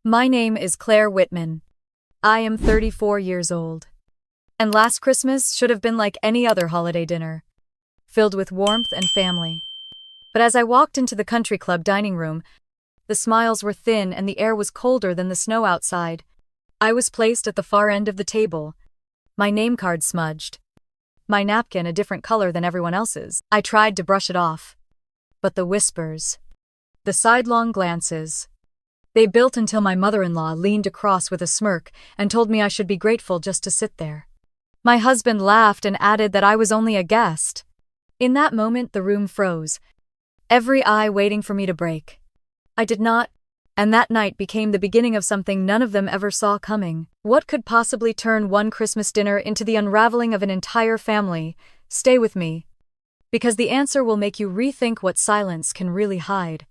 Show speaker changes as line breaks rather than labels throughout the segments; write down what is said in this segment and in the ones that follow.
My name is Claire Whitman. I am 34 years old. And last Christmas should have been like any other holiday dinner, filled with warmth and family. But as I walked into the country club dining room, the smiles were thin and the air was colder than the snow outside. I was placed at the far end of the table, my name card smudged, my napkin a different color than everyone else's. I tried to brush it off. But the whispers, the sidelong glances, they built until my mother-in-law leaned across with a smirk and told me I should be grateful just to sit there. My husband laughed and added that I was only a guest. In that moment, the room froze, every eye waiting for me to break. I did not, and that night became the beginning of something none of them ever saw coming. What could possibly turn one Christmas dinner into the unraveling of an entire family? Stay with me, because the answer will make you rethink what silence can really hide.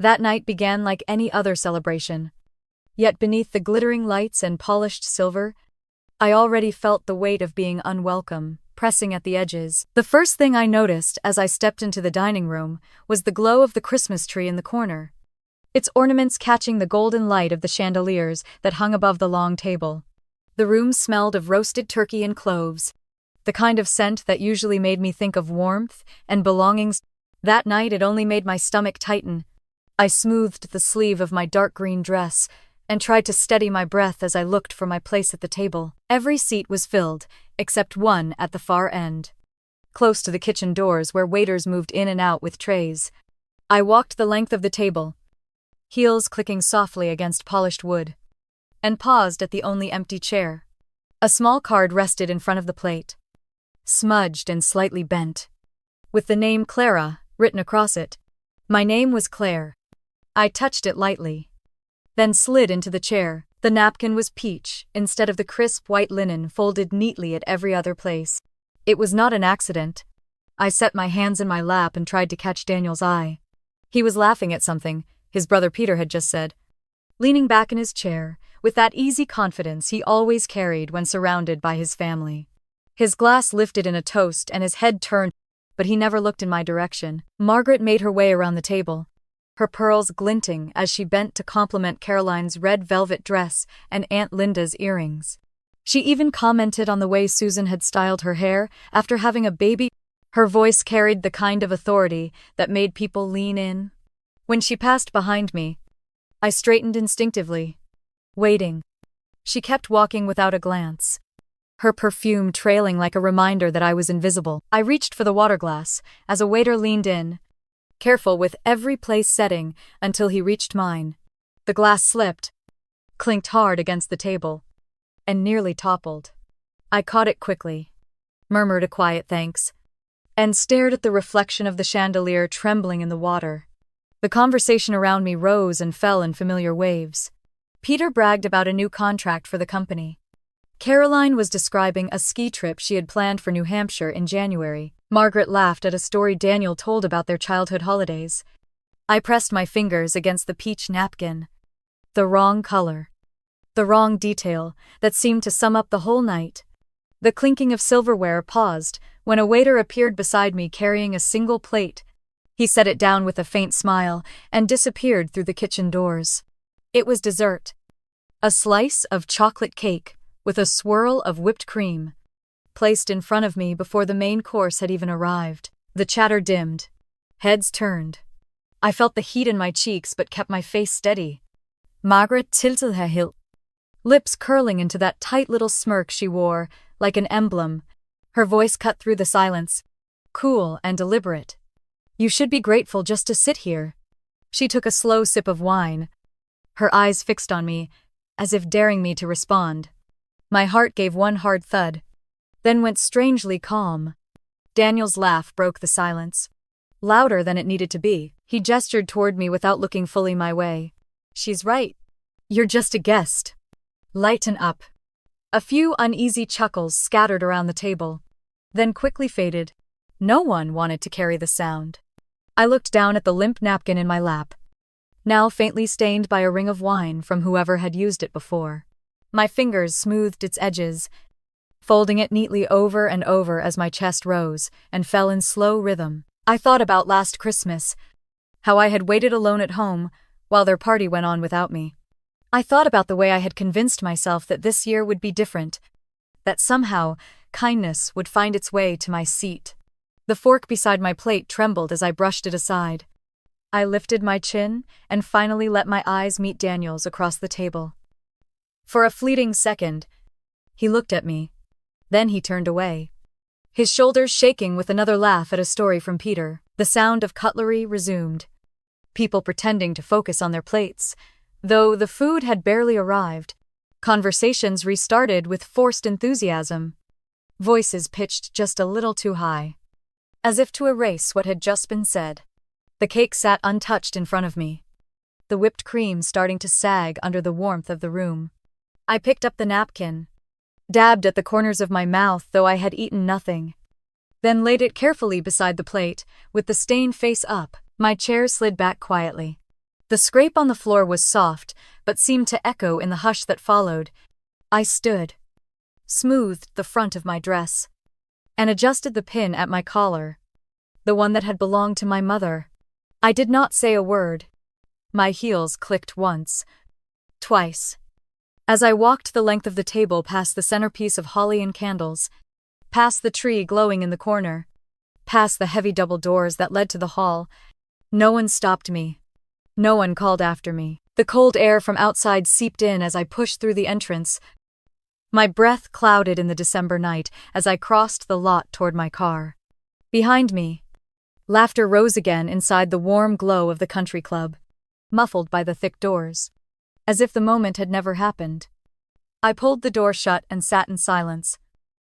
That night began like any other celebration. Yet beneath the glittering lights and polished silver, I already felt the weight of being unwelcome, pressing at the edges. The first thing I noticed as I stepped into the dining room was the glow of the Christmas tree in the corner, its ornaments catching the golden light of the chandeliers that hung above the long table. The room smelled of roasted turkey and cloves, the kind of scent that usually made me think of warmth and belongings. That night it only made my stomach tighten. I smoothed the sleeve of my dark green dress and tried to steady my breath as I looked for my place at the table. Every seat was filled, except one at the far end, close to the kitchen doors where waiters moved in and out with trays. I walked the length of the table, heels clicking softly against polished wood, and paused at the only empty chair. A small card rested in front of the plate, smudged and slightly bent, with the name Clara written across it. My name was Claire. I touched it lightly, then slid into the chair. The napkin was peach instead of the crisp white linen folded neatly at every other place. It was not an accident. I set my hands in my lap and tried to catch Daniel's eye. He was laughing at something his brother Peter had just said, leaning back in his chair with that easy confidence he always carried when surrounded by his family. His glass lifted in a toast and his head turned, but he never looked in my direction. Margaret made her way around the table, her pearls glinting as she bent to compliment Caroline's red velvet dress and Aunt Linda's earrings. She even commented on the way Susan had styled her hair after having a baby. Her voice carried the kind of authority that made people lean in. When she passed behind me, I straightened instinctively, waiting. She kept walking without a glance, her perfume trailing like a reminder that I was invisible. I reached for the water glass as a waiter leaned in, careful with every place setting until he reached mine. The glass slipped, clinked hard against the table, and nearly toppled. I caught it quickly, murmured a quiet thanks, and stared at the reflection of the chandelier trembling in the water. The conversation around me rose and fell in familiar waves. Peter bragged about a new contract for the company. Caroline was describing a ski trip she had planned for New Hampshire in January. Margaret laughed at a story Daniel told about their childhood holidays. I pressed my fingers against the peach napkin. The wrong color. The wrong detail that seemed to sum up the whole night. The clinking of silverware paused when a waiter appeared beside me carrying a single plate. He set it down with a faint smile and disappeared through the kitchen doors. It was dessert. A slice of chocolate cake with a swirl of whipped cream, placed in front of me before the main course had even arrived. The chatter dimmed. Heads turned. I felt the heat in my cheeks but kept my face steady. Margaret tilted her hilt, lips curling into that tight little smirk she wore, like an emblem. Her voice cut through the silence, cool and deliberate. You should be grateful just to sit here. She took a slow sip of wine, her eyes fixed on me, as if daring me to respond. My heart gave one hard thud, then went strangely calm. Daniel's laugh broke the silence, louder than it needed to be. He gestured toward me without looking fully my way. She's right. You're just a guest. Lighten up. A few uneasy chuckles scattered around the table, then quickly faded. No one wanted to carry the sound. I looked down at the limp napkin in my lap, now faintly stained by a ring of wine from whoever had used it before. My fingers smoothed its edges, folding it neatly over and over as my chest rose and fell in slow rhythm. I thought about last Christmas, how I had waited alone at home while their party went on without me. I thought about the way I had convinced myself that this year would be different, that somehow kindness would find its way to my seat. The fork beside my plate trembled as I brushed it aside. I lifted my chin and finally let my eyes meet Daniel's across the table. For a fleeting second, he looked at me. Then he turned away, his shoulders shaking with another laugh at a story from Peter. The sound of cutlery resumed, people pretending to focus on their plates, though the food had barely arrived. Conversations restarted with forced enthusiasm, voices pitched just a little too high, as if to erase what had just been said. The cake sat untouched in front of me, the whipped cream starting to sag under the warmth of the room. I picked up the napkin, dabbed at the corners of my mouth though I had eaten nothing, then laid it carefully beside the plate, with the stain face up. My chair slid back quietly. The scrape on the floor was soft, but seemed to echo in the hush that followed. I stood, smoothed the front of my dress, and adjusted the pin at my collar, the one that had belonged to my mother. I did not say a word. My heels clicked once, twice, as I walked the length of the table past the centerpiece of holly and candles, past the tree glowing in the corner, past the heavy double doors that led to the hall. No one stopped me. No one called after me. The cold air from outside seeped in as I pushed through the entrance. My breath clouded in the December night as I crossed the lot toward my car. Behind me, laughter rose again inside the warm glow of the country club, muffled by the thick doors, as if the moment had never happened. I pulled the door shut and sat in silence,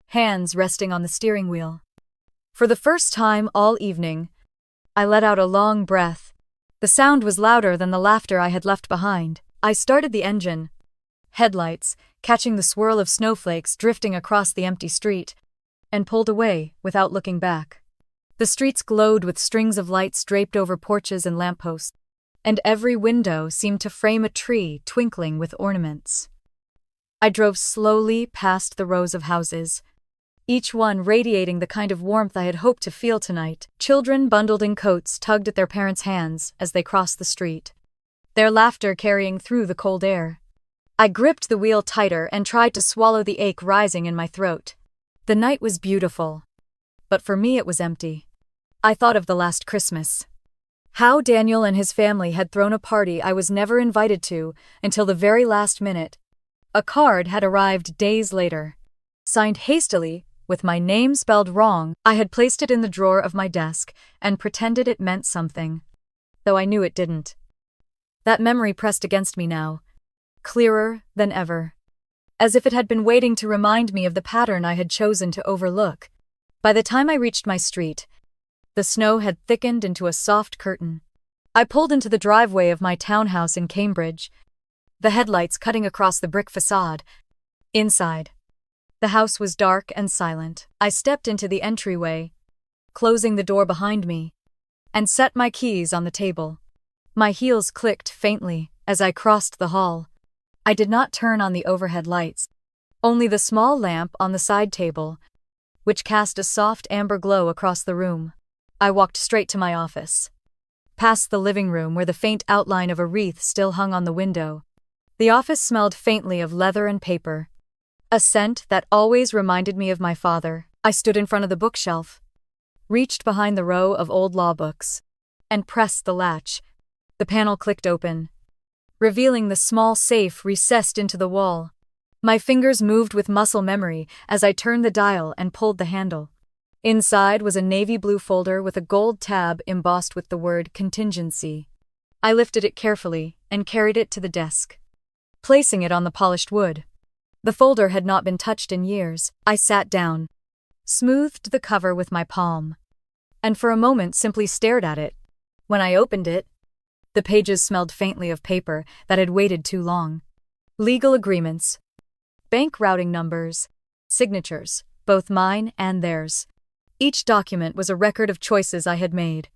hands resting on the steering wheel. For the first time all evening, I let out a long breath. The sound was louder than the laughter I had left behind. I started the engine, headlights catching the swirl of snowflakes drifting across the empty street, and pulled away without looking back. The streets glowed with strings of lights draped over porches and lampposts, and every window seemed to frame a tree twinkling with ornaments. I drove slowly past the rows of houses, each one radiating the kind of warmth I had hoped to feel tonight. Children bundled in coats tugged at their parents' hands as they crossed the street, their laughter carrying through the cold air. I gripped the wheel tighter and tried to swallow the ache rising in my throat. The night was beautiful, but for me it was empty. I thought of the last Christmas. How Daniel and his family had thrown a party I was never invited to until the very last minute. A card had arrived days later, signed hastily, with my name spelled wrong. I had placed it in the drawer of my desk and pretended it meant something, though I knew it didn't. That memory pressed against me now, clearer than ever, as if it had been waiting to remind me of the pattern I had chosen to overlook. By the time I reached my street, the snow had thickened into a soft curtain. I pulled into the driveway of my townhouse in Cambridge, the headlights cutting across the brick facade. Inside, the house was dark and silent. I stepped into the entryway, closing the door behind me, and set my keys on the table. My heels clicked faintly as I crossed the hall. I did not turn on the overhead lights, only the small lamp on the side table, which cast a soft amber glow across the room. I walked straight to my office, past the living room where the faint outline of a wreath still hung on the window. The office smelled faintly of leather and paper, a scent that always reminded me of my father. I stood in front of the bookshelf, reached behind the row of old law books, and pressed the latch. The panel clicked open, revealing the small safe recessed into the wall. My fingers moved with muscle memory as I turned the dial and pulled the handle. Inside was a navy blue folder with a gold tab embossed with the word contingency. I lifted it carefully and carried it to the desk, placing it on the polished wood. The folder had not been touched in years. I sat down, smoothed the cover with my palm, and for a moment simply stared at it. When I opened it, the pages smelled faintly of paper that had waited too long. Legal agreements, bank routing numbers, signatures, both mine and theirs. Each document was a record of choices I had made,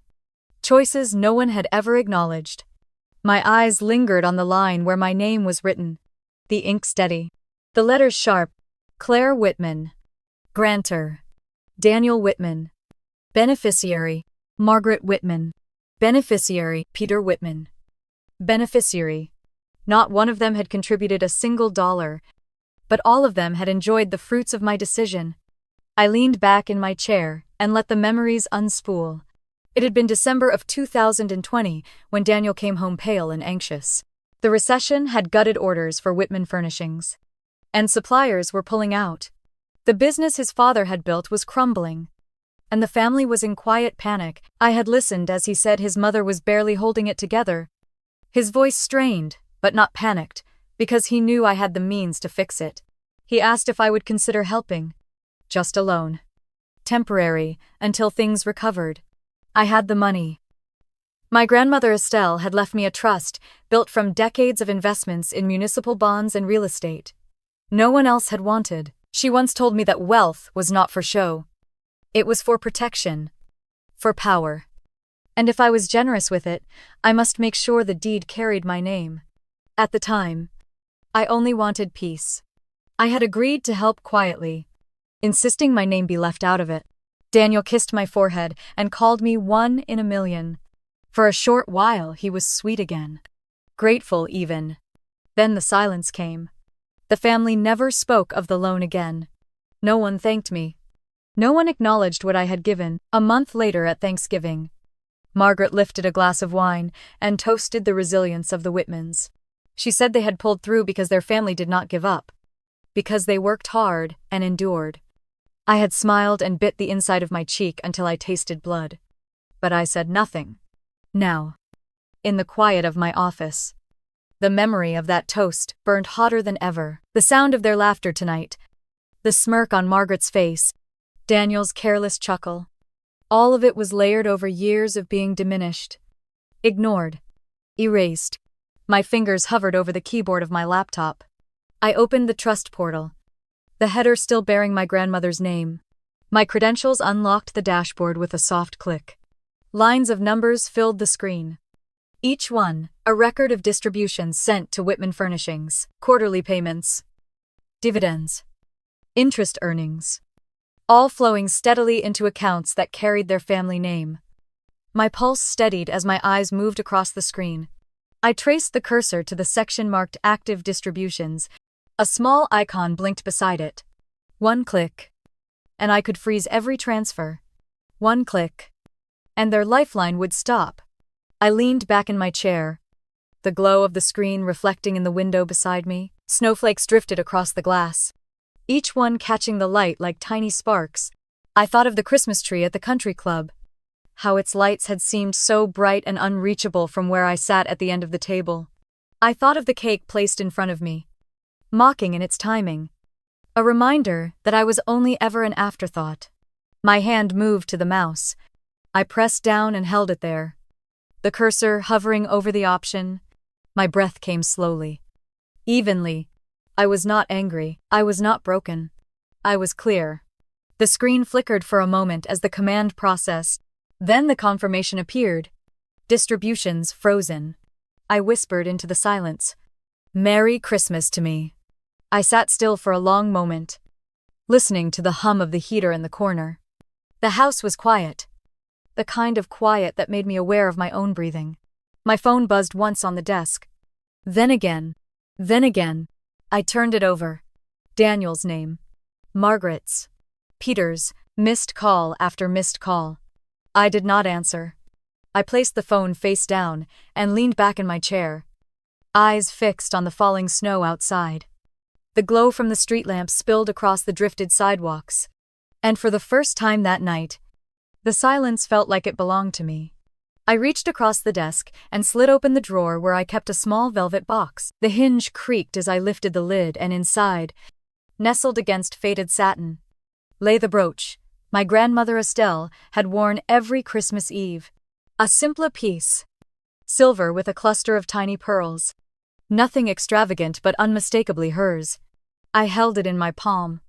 choices no one had ever acknowledged. My eyes lingered on the line where my name was written, the ink steady, the letters sharp. Claire Whitman, grantor, Daniel Whitman, beneficiary, Margaret Whitman, beneficiary, Peter Whitman, beneficiary, Not one of them had contributed a single dollar, but all of them had enjoyed the fruits of my decision. I leaned back in my chair and let the memories unspool. It had been December of 2020 when Daniel came home pale and anxious. The recession had gutted orders for Whitman Furnishings, and suppliers were pulling out. The business his father had built was crumbling, and the family was in quiet panic. I had listened as he said his mother was barely holding it together. His voice strained, but not panicked, because he knew I had the means to fix it. He asked if I would consider helping. Just a loan. Temporary, until things recovered. I had the money. My grandmother Estelle had left me a trust built from decades of investments in municipal bonds and real estate. No one else had wanted. She once told me that wealth was not for show. It was for protection. For power. And if I was generous with it, I must make sure the deed carried my name. At the time, I only wanted peace. I had agreed to help quietly, insisting my name be left out of it. Daniel kissed my forehead and called me 1 in a million. For a short while, he was sweet again. Grateful, even. Then the silence came. The family never spoke of the loan again. No one thanked me. No one acknowledged what I had given. A month later at Thanksgiving, Margaret lifted a glass of wine and toasted the resilience of the Whitmans. She said they had pulled through because their family did not give up. Because they worked hard and endured. I had smiled and bit the inside of my cheek until I tasted blood. But I said nothing. Now, in the quiet of my office, the memory of that toast burned hotter than ever. The sound of their laughter tonight, the smirk on Margaret's face, Daniel's careless chuckle. All of it was layered over years of being diminished, ignored, erased. My fingers hovered over the keyboard of my laptop. I opened the trust portal, the header still bearing my grandmother's name. My credentials unlocked the dashboard with a soft click. Lines of numbers filled the screen. Each one, a record of distributions sent to Whitman Furnishings, quarterly payments, dividends, interest earnings, all flowing steadily into accounts that carried their family name. My pulse steadied as my eyes moved across the screen. I traced the cursor to the section marked Active Distributions. A small icon blinked beside it. One click, and I could freeze every transfer. One click, and their lifeline would stop. I leaned back in my chair, the glow of the screen reflecting in the window beside me. Snowflakes drifted across the glass, each one catching the light like tiny sparks. I thought of the Christmas tree at the country club, how its lights had seemed so bright and unreachable from where I sat at the end of the table. I thought of the cake placed in front of me, mocking in its timing, a reminder that I was only ever an afterthought. My hand moved to the mouse. I pressed down and held it there, the cursor hovering over the option. My breath came slowly, evenly. I was not angry. I was not broken. I was clear. The screen flickered for a moment as the command processed. Then the confirmation appeared. Distributions frozen. I whispered into the silence, "Merry Christmas to me." I sat still for a long moment, listening to the hum of the heater in the corner. The house was quiet, the kind of quiet that made me aware of my own breathing. My phone buzzed once on the desk. Then again. I turned it over. Daniel's name. Margaret's. Peter's. Missed call after missed call. I did not answer. I placed the phone face down and leaned back in my chair, eyes fixed on the falling snow outside. The glow from the street lamps spilled across the drifted sidewalks, and for the first time that night, the silence felt like it belonged to me. I reached across the desk and slid open the drawer where I kept a small velvet box. The hinge creaked as I lifted the lid, and inside, nestled against faded satin, lay the brooch my grandmother Estelle had worn every Christmas Eve. A simple piece, silver with a cluster of tiny pearls. Nothing extravagant but unmistakably hers. I held it in my palm,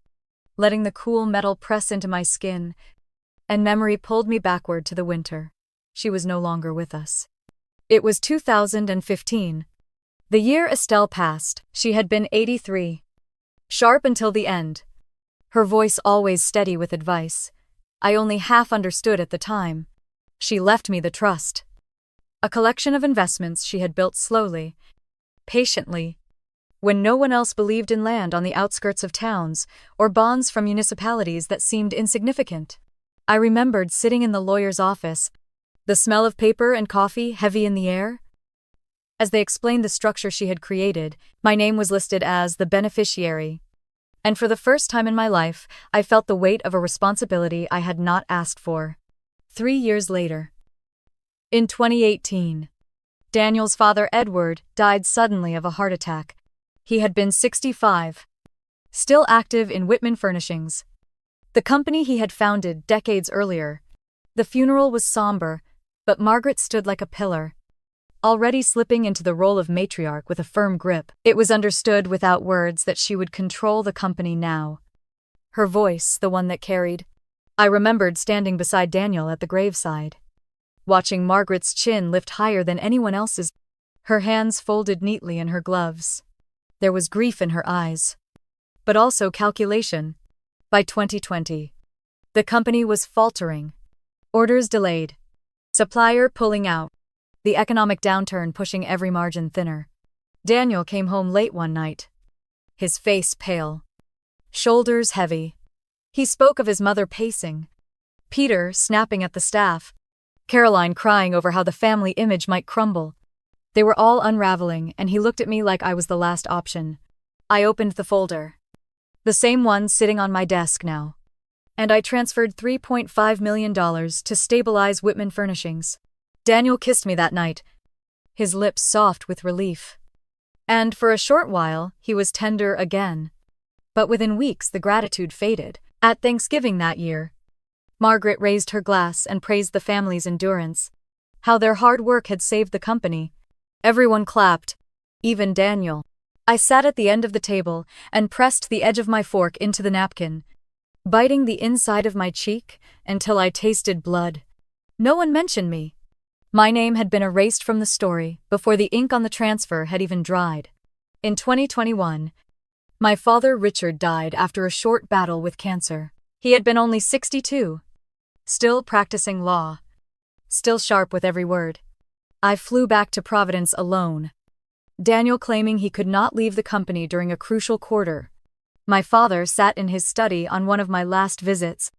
letting the cool metal press into my skin, and memory pulled me backward to the winter. She was no longer with us. It was 2015. The year Estelle passed. She had been 83. Sharp until the end. Her voice always steady with advice. I only half understood at the time. She left me the trust. A collection of investments she had built slowly, patiently. When no one else believed in land on the outskirts of towns, or bonds from municipalities that seemed insignificant. I remembered sitting in the lawyer's office, the smell of paper and coffee heavy in the air. As they explained the structure she had created, my name was listed as the beneficiary. And for the first time in my life, I felt the weight of a responsibility I had not asked for. 3 years later. In 2018, Daniel's father, Edward, died suddenly of a heart attack. He had been 65, still active in Whitman Furnishings, the company he had founded decades earlier. The funeral was somber, but Margaret stood like a pillar, already slipping into the role of matriarch with a firm grip. It was understood without words that she would control the company now. Her voice, the one that carried. I remembered standing beside Daniel at the graveside, watching Margaret's chin lift higher than anyone else's, her hands folded neatly in her gloves. There was grief in her eyes, but also calculation. By 2020, the company was faltering, orders delayed, supplier pulling out, the economic downturn pushing every margin thinner. Daniel came home late one night, his face pale, shoulders heavy. He spoke of his mother pacing, Peter snapping at the staff, Caroline crying over how the family image might crumble. They were all unraveling, and he looked at me like I was the last option. I opened the folder, the same one sitting on my desk now, and I transferred $3.5 million to stabilize Whitman Furnishings. Daniel kissed me that night, his lips soft with relief. And for a short while, he was tender again. But within weeks, the gratitude faded. At Thanksgiving that year, Margaret raised her glass and praised the family's endurance, how their hard work had saved the company. Everyone clapped, even Daniel. I sat at the end of the table and pressed the edge of my fork into the napkin, biting the inside of my cheek until I tasted blood. No one mentioned me. My name had been erased from the story before the ink on the transfer had even dried. In 2021, my father Richard died after a short battle with cancer. He had been only 62, still practicing law, still sharp with every word. I flew back to Providence alone, Daniel claiming he could not leave the company during a crucial quarter. My father sat in his study on one of my last visits,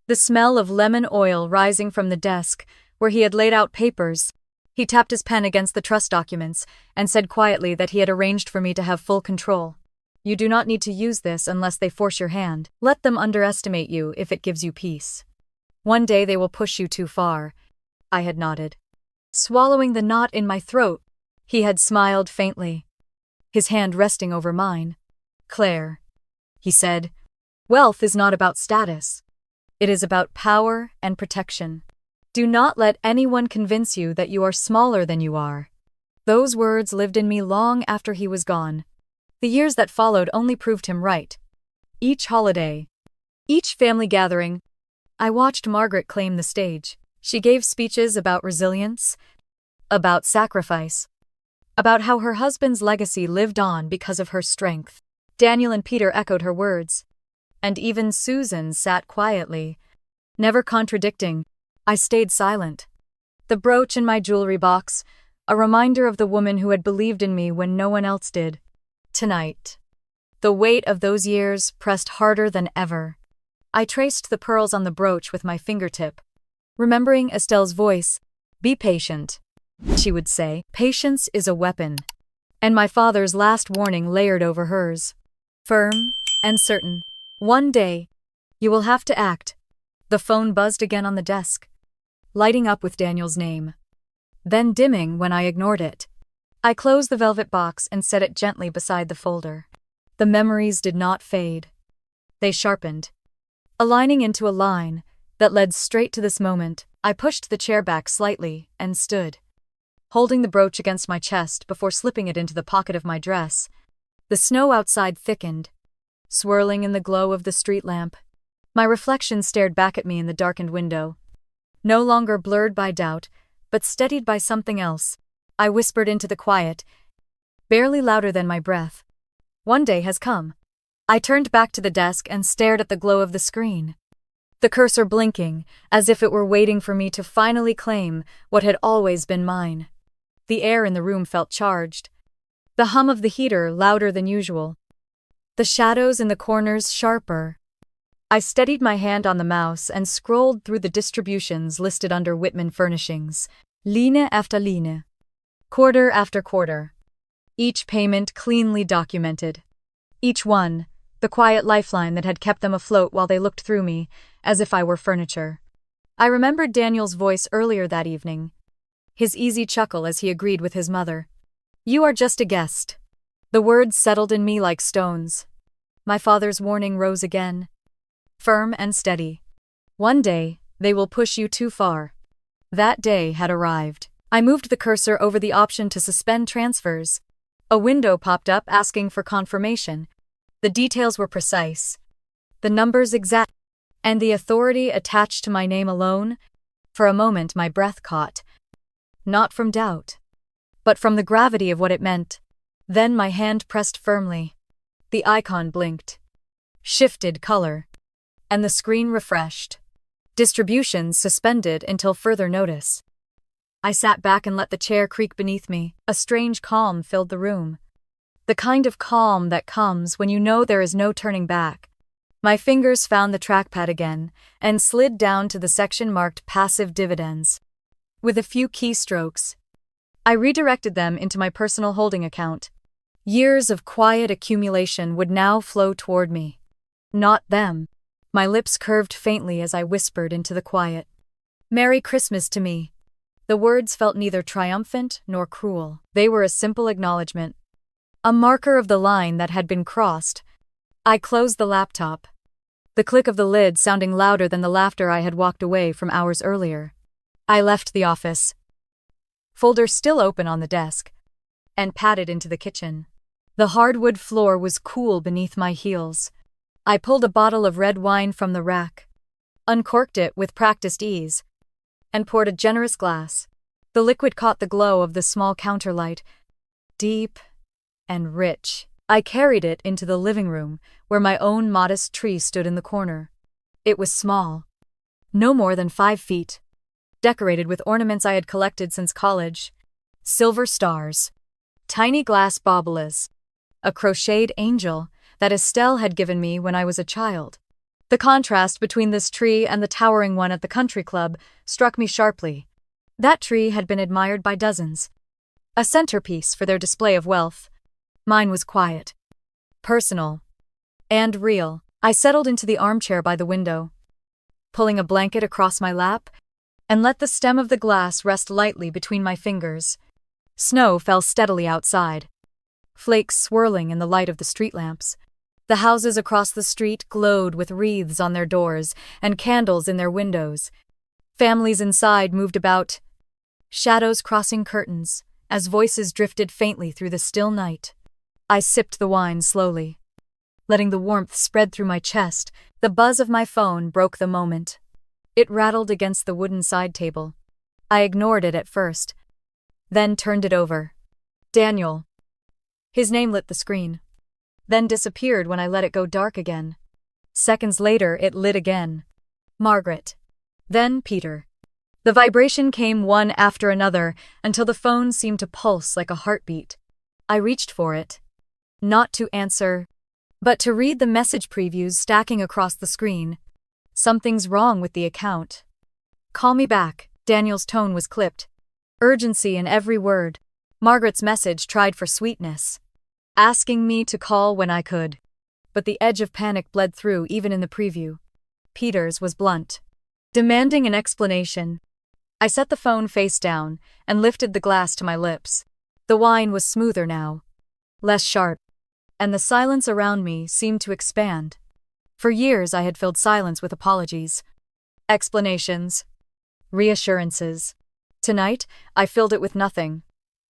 the smell of lemon oil rising from the desk where he had laid out papers. He tapped his pen against the trust documents and said quietly that he had arranged for me to have full control. You do not need to use this unless they force your hand. Let them underestimate you if it gives you peace. One day they will push you too far. I had nodded, swallowing the knot in my throat. He had smiled faintly, his hand resting over mine. Claire, he said, wealth is not about status. It is about power and protection. Do not let anyone convince you that you are smaller than you are. Those words lived in me long after he was gone. The years that followed only proved him right. Each holiday, each family gathering, I watched Margaret claim the stage. She gave speeches about resilience, about sacrifice, about how her husband's legacy lived on because of her strength. Daniel and Peter echoed her words, and even Susan sat quietly, never contradicting. I stayed silent. The brooch in my jewelry box, a reminder of the woman who had believed in me when no one else did. Tonight, the weight of those years pressed harder than ever. I traced the pearls on the brooch with my fingertip, remembering Estelle's voice. Be patient, she would say. Patience is a weapon. And my father's last warning layered over hers. Firm and certain. One day, you will have to act. The phone buzzed again on the desk, lighting up with Daniel's name, then dimming when I ignored it. I closed the velvet box and set it gently beside the folder. The memories did not fade. They sharpened, aligning into a line that led straight to this moment. I pushed the chair back slightly and stood, holding the brooch against my chest before slipping it into the pocket of my dress. The snow outside thickened, swirling in the glow of the street lamp. My reflection stared back at me in the darkened window, no longer blurred by doubt, but steadied by something else. I whispered into the quiet, barely louder than my breath. One day has come. I turned back to the desk and stared at the glow of the screen, the cursor blinking, as if it were waiting for me to finally claim what had always been mine. The air in the room felt charged, The hum of the heater louder than usual. The shadows in the corners sharper. I steadied my hand on the mouse and scrolled through the distributions listed under Whitman Furnishings, line after line, quarter after quarter. Each payment cleanly documented. Each one, the quiet lifeline that had kept them afloat while they looked through me, as if I were furniture. I remembered Daniel's voice earlier that evening, his easy chuckle as he agreed with his mother. "You are just a guest." The words settled in me like stones. My father's warning rose again, firm and steady. "One day, they will push you too far." That day had arrived. I moved the cursor over the option to suspend transfers. A window popped up asking for confirmation. The details were precise, the numbers exact, and the authority attached to my name alone. For a moment my breath caught, not from doubt, but from the gravity of what it meant. Then my hand pressed firmly. The icon blinked, shifted color, and the screen refreshed. Distributions suspended until further notice. I sat back and let the chair creak beneath me. A strange calm filled the room. The kind of calm that comes when you know there is no turning back. My fingers found the trackpad again and slid down to the section marked passive dividends. With a few keystrokes, I redirected them into my personal holding account. Years of quiet accumulation would now flow toward me. Not them. My lips curved faintly as I whispered into the quiet. "Merry Christmas to me." The words felt neither triumphant nor cruel. They were a simple acknowledgement, a marker of the line that had been crossed. I closed the laptop, the click of the lid sounding louder than the laughter I had walked away from hours earlier. I left the office, folder still open on the desk, and padded into the kitchen. The hardwood floor was cool beneath my heels. I pulled a bottle of red wine from the rack, uncorked it with practiced ease, and poured a generous glass. The liquid caught the glow of the small counterlight, deep and rich. I carried it into the living room, where my own modest tree stood in the corner. It was small, no more than 5 feet, decorated with ornaments I had collected since college. Silver stars, tiny glass baubelas, a crocheted angel that Estelle had given me when I was a child. The contrast between this tree and the towering one at the country club struck me sharply. That tree had been admired by dozens, a centerpiece for their display of wealth. Mine was quiet, personal, and real. I settled into the armchair by the window, pulling a blanket across my lap, and let the stem of the glass rest lightly between my fingers. Snow fell steadily outside, flakes swirling in the light of the street lamps. The houses across the street glowed with wreaths on their doors and candles in their windows. Families inside moved about, shadows crossing curtains, as voices drifted faintly through the still night. I sipped the wine slowly, letting the warmth spread through my chest. The buzz of my phone broke the moment. It rattled against the wooden side table. I ignored it at first, then turned it over. Daniel. His name lit the screen, then disappeared when I let it go dark again. Seconds later, it lit again. Margaret. Then Peter. The vibration came one after another until the phone seemed to pulse like a heartbeat. I reached for it, not to answer, but to read the message previews stacking across the screen. "Something's wrong with the account. Call me back." Daniel's tone was clipped, urgency in every word. Margaret's message tried for sweetness, asking me to call when I could, but the edge of panic bled through even in the preview. Peter's was blunt, demanding an explanation. I set the phone face down and lifted the glass to my lips. The wine was smoother now, less sharp, and the silence around me seemed to expand. For years I had filled silence with apologies, explanations, reassurances. Tonight, I filled it with nothing.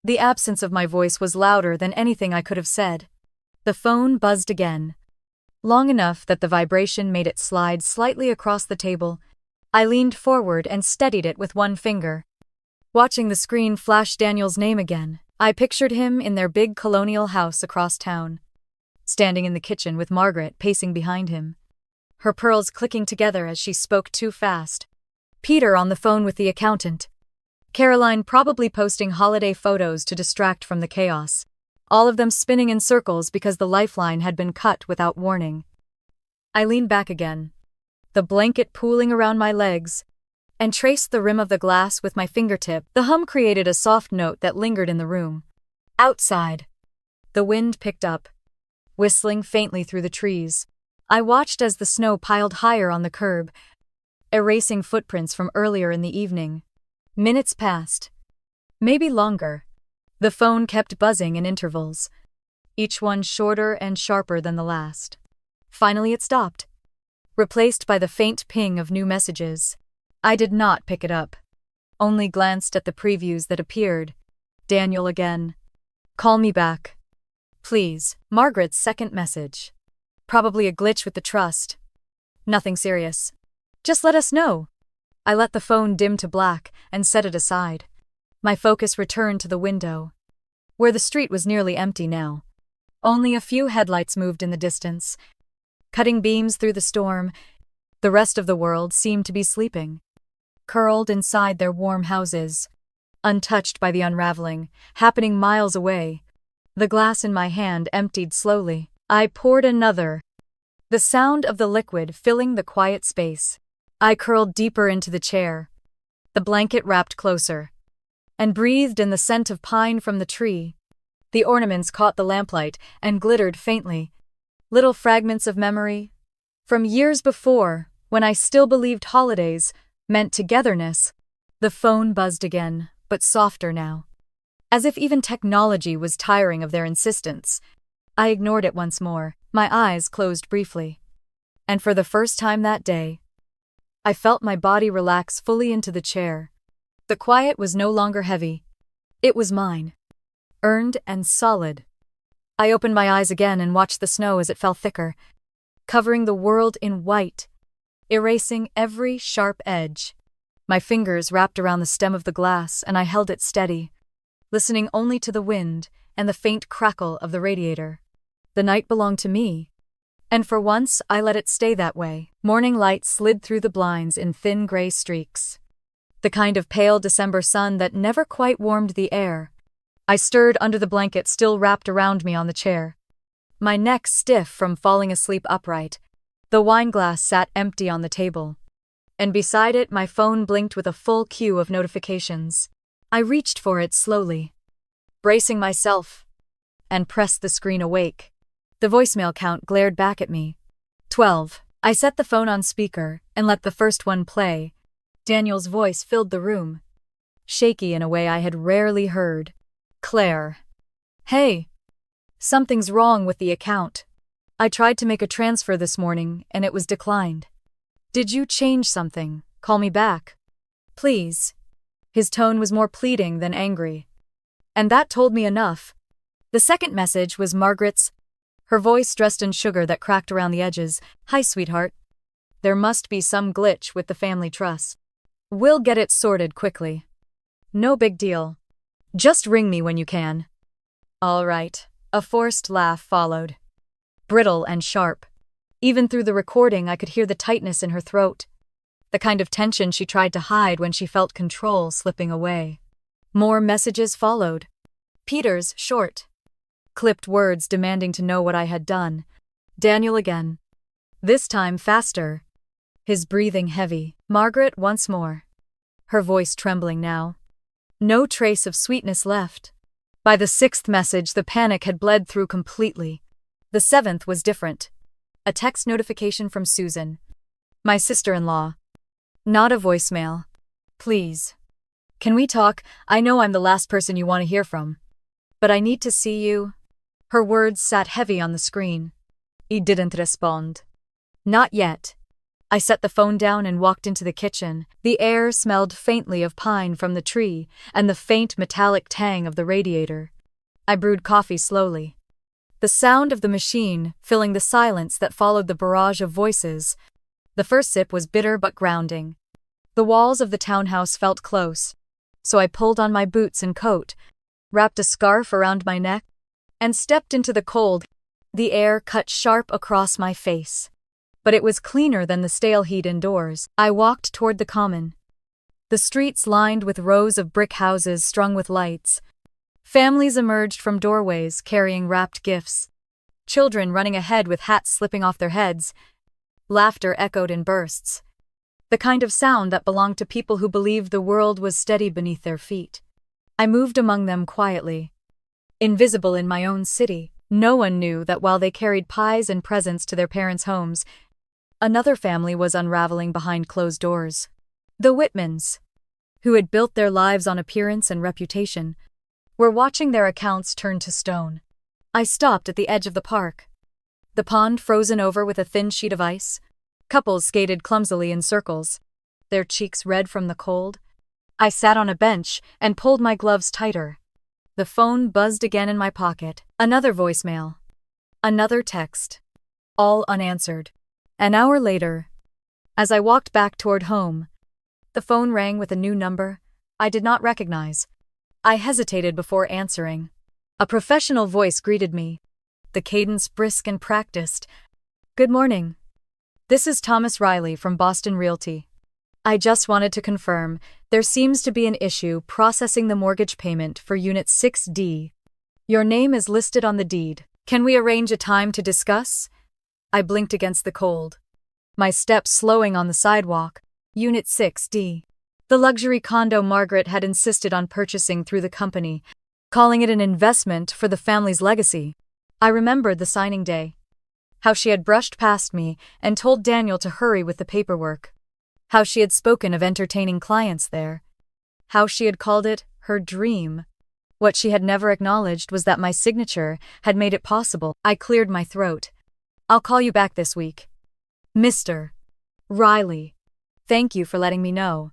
The absence of my voice was louder than anything I could have said. The phone buzzed again, long enough that the vibration made it slide slightly across the table. I leaned forward and steadied it with one finger. Watching the screen flash Daniel's name again, I pictured him in their big colonial house across town, standing in the kitchen with Margaret pacing behind him, her pearls clicking together as she spoke too fast. Peter on the phone with the accountant. Caroline probably posting holiday photos to distract from the chaos. all of them spinning in circles because the lifeline had been cut without warning. I leaned back again, the blanket pooling around my legs, and traced the rim of the glass with my fingertip. The hum created a soft note that lingered in the room. Outside, the wind picked up, whistling faintly through the trees. I watched as the snow piled higher on the curb, erasing footprints from earlier in the evening. Minutes passed, maybe longer. The phone kept buzzing in intervals, each one shorter and sharper than the last. Finally it stopped, replaced by the faint ping of new messages. I did not pick it up, only glanced at the previews that appeared. Daniel again. Call me back. Please. Margaret's second message. Probably a glitch with the trust. Nothing serious. Just let us know. I let the phone dim to black and set it aside. My focus returned to the window, where the street was nearly empty now. Only a few headlights moved in the distance, cutting beams through the storm. The rest of the world seemed to be sleeping, curled inside their warm houses, untouched by the unraveling, happening miles away. The glass in my hand emptied slowly. I poured another, the sound of the liquid filling the quiet space. I curled deeper into the chair, the blanket wrapped closer, and breathed in the scent of pine from the tree. The ornaments caught the lamplight and glittered faintly, little fragments of memory from years before, when I still believed holidays meant togetherness. The phone buzzed again, but softer now, as if even technology was tiring of their insistence. I ignored it once more, my eyes closed briefly. And for the first time that day, I felt my body relax fully into the chair. The quiet was no longer heavy. It was mine, earned and solid. I opened my eyes again and watched the snow as it fell thicker, covering the world in white, erasing every sharp edge. My fingers wrapped around the stem of the glass and I held it steady, listening only to the wind and the faint crackle of the radiator. The night belonged to me, and for once I let it stay that way. Morning light slid through the blinds in thin gray streaks, the kind of pale December sun that never quite warmed the air. I stirred under the blanket still wrapped around me on the chair, my neck stiff from falling asleep upright. The wine glass sat empty on the table, and beside it my phone blinked with a full queue of notifications. I reached for it slowly, bracing myself, and pressed the screen awake. The voicemail count glared back at me. 12. I set the phone on speaker and let the first one play. Daniel's voice filled the room, shaky in a way I had rarely heard. Claire. Hey. Something's wrong with the account. I tried to make a transfer this morning and it was declined. Did you change something? Call me back. Please. His tone was more pleading than angry. And that told me enough. The second message was Margaret's, her voice dressed in sugar that cracked around the edges. Hi, sweetheart. There must be some glitch with the family trust. We'll get it sorted quickly. No big deal. Just ring me when you can. All right. A forced laugh followed, brittle and sharp. Even through the recording I could hear the tightness in her throat, the kind of tension she tried to hide when she felt control slipping away. More messages followed. Peter's short, clipped words demanding to know what I had done. Daniel again. This time faster, his breathing heavy. Margaret once more, her voice trembling now. No trace of sweetness left. By the sixth message, the panic had bled through completely. The seventh was different. A text notification from Susan, my sister-in-law. Not a voicemail. Please. Can we talk? I know I'm the last person you want to hear from, but I need to see you. Her words sat heavy on the screen. He didn't respond. Not yet. I set the phone down and walked into the kitchen. The air smelled faintly of pine from the tree and the faint metallic tang of the radiator. I brewed coffee slowly, the sound of the machine filling the silence that followed the barrage of voices. The first sip was bitter but grounding. The walls of the townhouse felt close, so I pulled on my boots and coat, wrapped a scarf around my neck, and stepped into the cold. The air cut sharp across my face, but it was cleaner than the stale heat indoors. I walked toward the common, the streets lined with rows of brick houses strung with lights, Families emerged from doorways carrying wrapped gifts. Children running ahead with hats slipping off their heads. Laughter echoed in bursts. The kind of sound that belonged to people who believed the world was steady beneath their feet. I moved among them quietly. Invisible in my own city, no one knew that while they carried pies and presents to their parents' homes, another family was unraveling behind closed doors. The Whitmans, who had built their lives on appearance and reputation, were watching their accounts turn to stone. I stopped at the edge of the park. The pond frozen over with a thin sheet of ice. Couples skated clumsily in circles, their cheeks red from the cold. I sat on a bench and pulled my gloves tighter. The phone buzzed again in my pocket. Another voicemail. Another text. All unanswered. An hour later, as I walked back toward home, the phone rang with a new number I did not recognize. I hesitated before answering. A professional voice greeted me, the cadence brisk and practiced. "Good morning. This is Thomas Riley from Boston Realty. I just wanted to confirm, there seems to be an issue processing the mortgage payment for Unit 6D. Your name is listed on the deed. Can we arrange a time to discuss?" I blinked against the cold, my steps slowing on the sidewalk. Unit 6D. The luxury condo Margaret had insisted on purchasing through the company, calling it an investment for the family's legacy. I remembered the signing day. How she had brushed past me and told Daniel to hurry with the paperwork. How she had spoken of entertaining clients there. How she had called it her dream. What she had never acknowledged was that my signature had made it possible. I cleared my throat. "I'll call you back this week. Mr. Riley. Thank you for letting me know."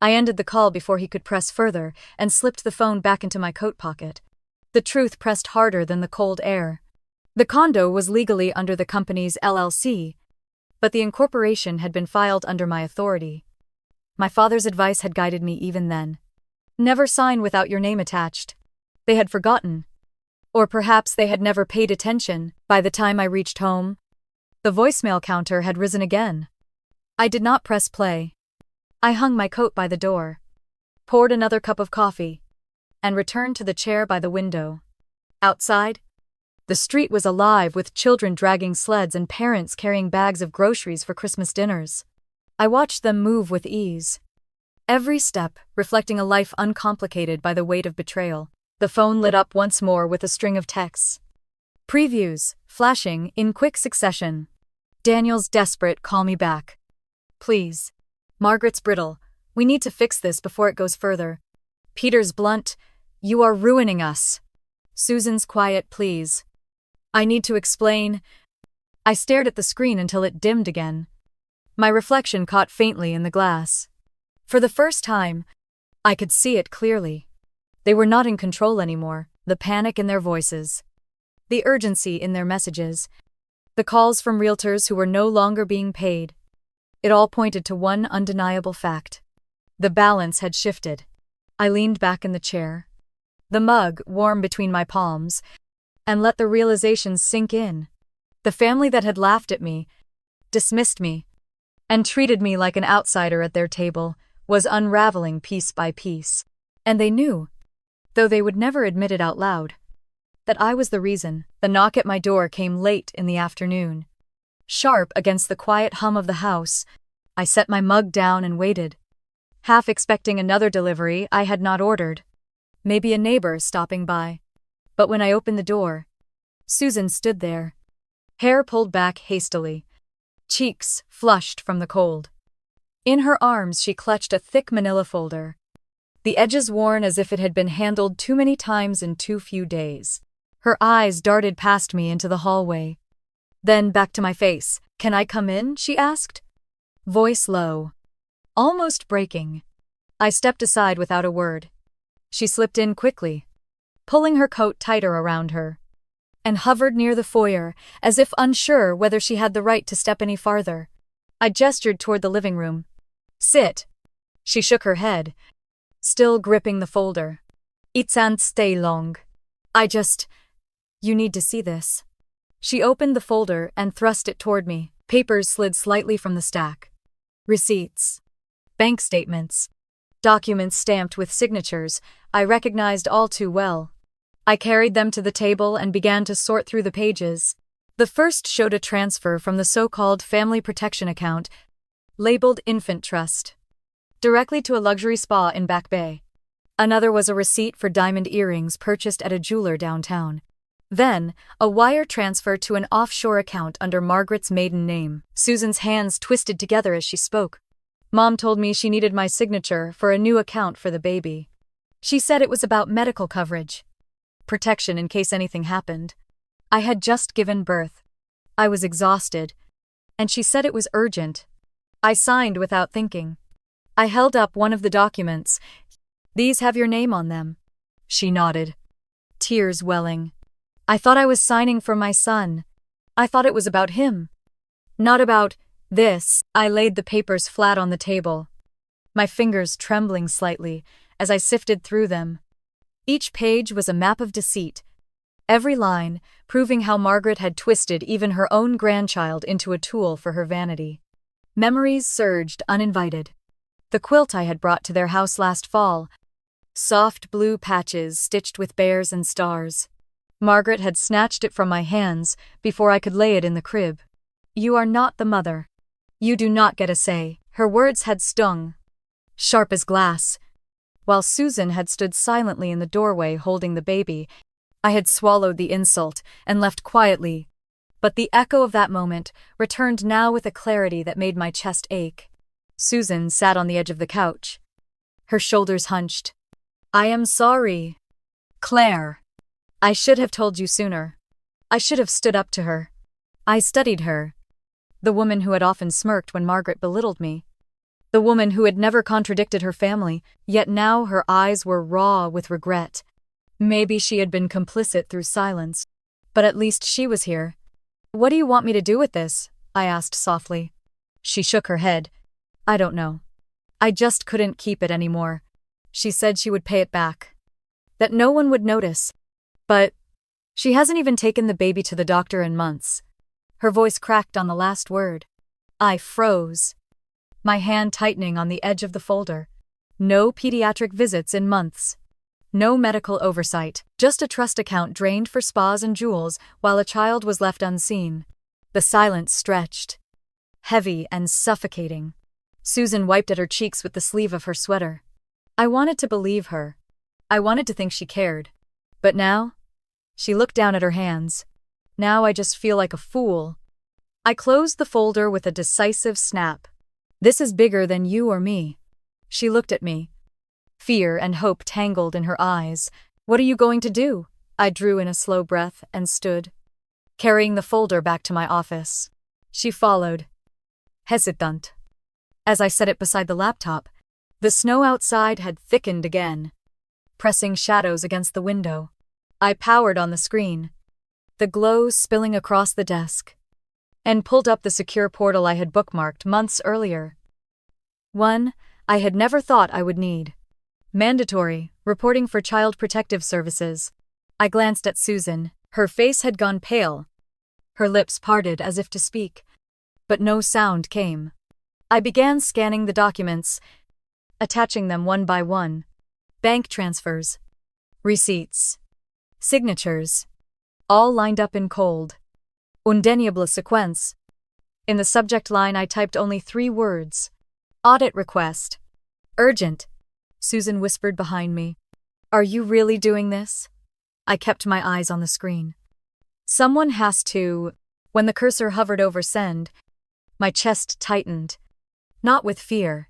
I ended the call before he could press further and slipped the phone back into my coat pocket. The truth pressed harder than the cold air. The condo was legally under the company's LLC, but the incorporation had been filed under my authority. My father's advice had guided me even then. Never sign without your name attached. They had forgotten. Or perhaps they had never paid attention. By the time I reached home, the voicemail counter had risen again. I did not press play. I hung my coat by the door, poured another cup of coffee, and returned to the chair by the window. Outside, the street was alive with children dragging sleds and parents carrying bags of groceries for Christmas dinners. I watched them move with ease, every step reflecting a life uncomplicated by the weight of betrayal. The phone lit up once more with a string of texts. Previews, flashing in quick succession. Daniel's desperate, "Call me back. Please." Margaret's brittle, "We need to fix this before it goes further." Peter's blunt, "You are ruining us." Susan's quiet, "Please. I need to explain." I stared at the screen until it dimmed again. My reflection caught faintly in the glass. For the first time, I could see it clearly. They were not in control anymore, the panic in their voices, the urgency in their messages, the calls from realtors who were no longer being paid. It all pointed to one undeniable fact. The balance had shifted. I leaned back in the chair, the mug warm between my palms, and let the realization sink in. The family that had laughed at me, dismissed me, and treated me like an outsider at their table was unraveling piece by piece. And they knew, though they would never admit it out loud, that I was the reason. The knock at my door came late in the afternoon. Sharp against the quiet hum of the house, I set my mug down and waited, half expecting another delivery I had not ordered. Maybe a neighbor stopping by. But when I opened the door, Susan stood there, hair pulled back hastily, cheeks flushed from the cold. In her arms she clutched a thick manila folder, the edges worn as if it had been handled too many times in too few days. Her eyes darted past me into the hallway, then back to my face. "Can I come in?" she asked, voice low, almost breaking. I stepped aside without a word. She slipped in quickly, pulling her coat tighter around her, and hovered near the foyer, as if unsure whether she had the right to step any farther. I gestured toward the living room. "Sit." She shook her head, still gripping the folder. "It'sn't stay long. You need to see this." She opened the folder and thrust it toward me. Papers slid slightly from the stack. Receipts, bank statements, documents stamped with signatures I recognized all too well. I carried them to the table and began to sort through the pages. The first showed a transfer from the so-called family protection account, labeled Infant Trust, directly to a luxury spa in Back Bay. Another was a receipt for diamond earrings purchased at a jeweler downtown. Then, a wire transfer to an offshore account under Margaret's maiden name. Susan's hands twisted together as she spoke. Mom told me she needed my signature for a new account for the baby. She said it was about medical coverage, protection in case anything happened. I had just given birth. I was exhausted, and she said it was urgent. I signed without thinking. I held up one of the documents. These have your name on them. She nodded, tears welling. I thought I was signing for my son. I thought it was about him. Not about this. I laid the papers flat on the table, my fingers trembling slightly as I sifted through them. Each page was a map of deceit, every line proving how Margaret had twisted even her own grandchild into a tool for her vanity. Memories surged uninvited. The quilt I had brought to their house last fall, soft blue patches stitched with bears and stars. Margaret had snatched it from my hands before I could lay it in the crib. You are not the mother. You do not get a say. Her words had stung, sharp as glass. While Susan had stood silently in the doorway holding the baby, I had swallowed the insult and left quietly. But the echo of that moment returned now with a clarity that made my chest ache. Susan sat on the edge of the couch, her shoulders hunched. I am sorry, Claire. I should have told you sooner. I should have stood up to her. I studied her. The woman who had often smirked when Margaret belittled me. The woman who had never contradicted her family, yet now her eyes were raw with regret. Maybe she had been complicit through silence. But at least she was here. What do you want me to do with this? I asked softly. She shook her head. I don't know. I just couldn't keep it anymore. She said she would pay it back. That no one would notice. But she hasn't even taken the baby to the doctor in months. Her voice cracked on the last word. I froze, my hand tightening on the edge of the folder. No pediatric visits in months. No medical oversight, just a trust account drained for spas and jewels while a child was left unseen. The silence stretched, heavy and suffocating. Susan wiped at her cheeks with the sleeve of her sweater. I wanted to believe her. I wanted to think she cared. But now? She looked down at her hands. Now I just feel like a fool. I closed the folder with a decisive snap. This is bigger than you or me. She looked at me. Fear and hope tangled in her eyes. What are you going to do? I drew in a slow breath and stood, carrying the folder back to my office. She followed, hesitant. As I set it beside the laptop, the snow outside had thickened again, pressing shadows against the window. I powered on the screen, the glow spilling across the desk, and pulled up the secure portal I had bookmarked months earlier. One I had never thought I would need. Mandatory, reporting for Child Protective Services. I glanced at Susan. Her face had gone pale, her lips parted as if to speak, but no sound came. I began scanning the documents, attaching them one by one. Bank transfers, receipts, signatures, all lined up in cold, undeniable sequence. In the subject line I typed only 3 words. Audit request. Urgent. Susan whispered behind me. Are you really doing this? I kept my eyes on the screen. Someone has to. When the cursor hovered over send, my chest tightened. Not with fear,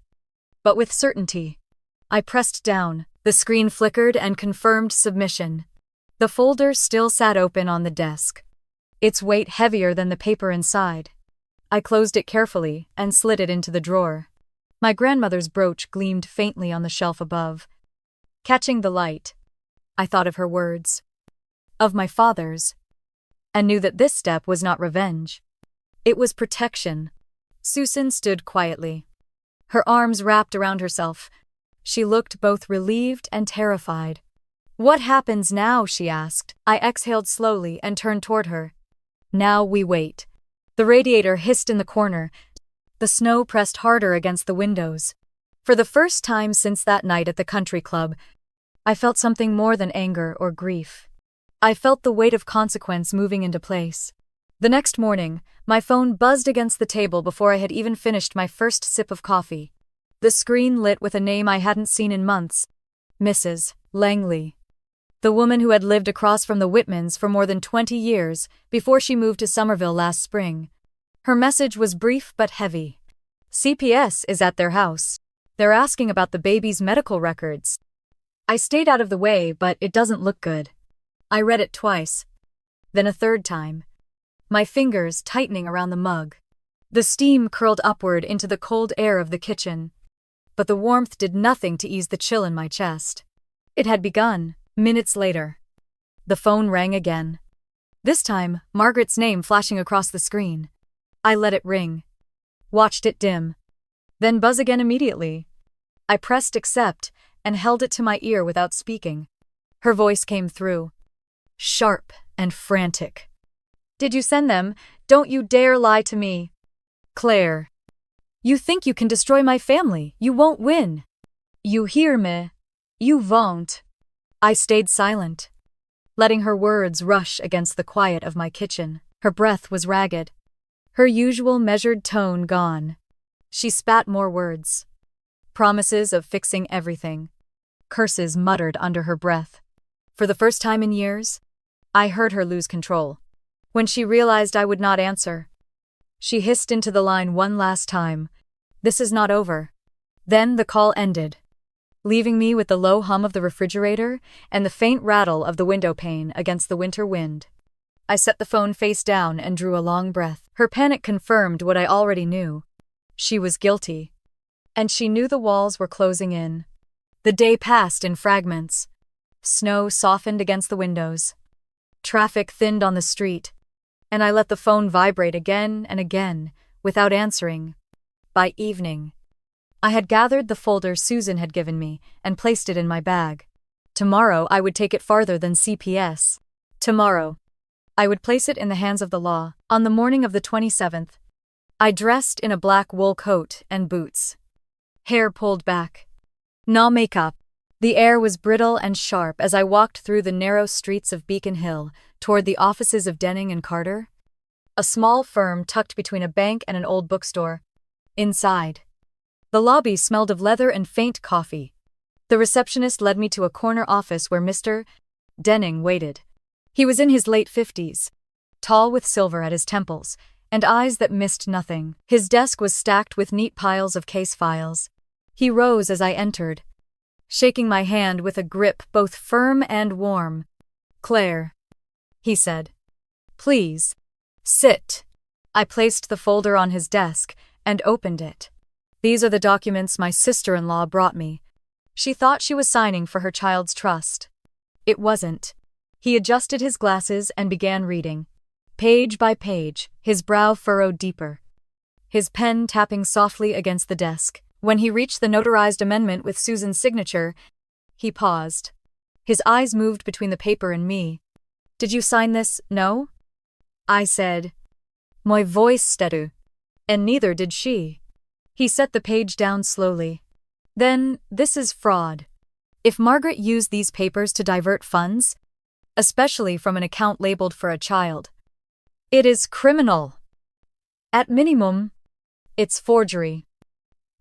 but with certainty. I pressed down. The screen flickered and confirmed submission. The folder still sat open on the desk, its weight heavier than the paper inside. I closed it carefully and slid it into the drawer. My grandmother's brooch gleamed faintly on the shelf above. Catching the light, I thought of her words, of my father's, and knew that this step was not revenge. It was protection. Susan stood quietly, her arms wrapped around herself. She looked both relieved and terrified. What happens now? She asked. I exhaled slowly and turned toward her. Now we wait. The radiator hissed in the corner. The snow pressed harder against the windows. For the first time since that night at the country club, I felt something more than anger or grief. I felt the weight of consequence moving into place. The next morning, my phone buzzed against the table before I had even finished my first sip of coffee. The screen lit with a name I hadn't seen in months. Mrs. Langley. The woman who had lived across from the Whitmans for more than 20 years before she moved to Somerville last spring. Her message was brief but heavy. CPS is at their house. They're asking about the baby's medical records. I stayed out of the way, but it doesn't look good. I read it twice. Then a third time. My fingers tightening around the mug. The steam curled upward into the cold air of the kitchen. But the warmth did nothing to ease the chill in my chest. It had begun, minutes later. The phone rang again. This time, Margaret's name flashing across the screen. I let it ring. Watched it dim. Then buzz again immediately. I pressed accept and held it to my ear without speaking. Her voice came through. Sharp and frantic. Did you send them? Don't you dare lie to me. Claire. You think you can destroy my family. You won't win. You hear me? You won't. I stayed silent, letting her words rush against the quiet of my kitchen. Her breath was ragged. Her usual measured tone gone. She spat more words. Promises of fixing everything. Curses muttered under her breath. For the first time in years, I heard her lose control. When she realized I would not answer, she hissed into the line one last time. This is not over. Then the call ended, leaving me with the low hum of the refrigerator and the faint rattle of the window pane against the winter wind. I set the phone face down and drew a long breath. Her panic confirmed what I already knew. She was guilty. And she knew the walls were closing in. The day passed in fragments. Snow softened against the windows. Traffic thinned on the street. And I let the phone vibrate again and again, without answering. By evening, I had gathered the folder Susan had given me and placed it in my bag. Tomorrow I would take it farther than CPS. Tomorrow, I would place it in the hands of the law. On the morning of the 27th, I dressed in a black wool coat and boots. Hair pulled back. No makeup. The air was brittle and sharp as I walked through the narrow streets of Beacon Hill toward the offices of Denning and Carter, a small firm tucked between a bank and an old bookstore. Inside, the lobby smelled of leather and faint coffee. The receptionist led me to a corner office where Mr. Denning waited. He was in his late 50s, tall with silver at his temples, and eyes that missed nothing. His desk was stacked with neat piles of case files. He rose as I entered, shaking my hand with a grip both firm and warm. Claire, he said. Please, sit. I placed the folder on his desk and opened it. These are the documents my sister-in-law brought me. She thought she was signing for her child's trust. It wasn't. He adjusted his glasses and began reading. Page by page, his brow furrowed deeper, his pen tapping softly against the desk. When he reached the notarized amendment with Susan's signature, he paused. His eyes moved between the paper and me. Did you sign this? No? I said. My voice steady. And neither did she. He set the page down slowly. Then, this is fraud. If Margaret used these papers to divert funds, especially from an account labeled for a child, it is criminal. At minimum, it's forgery.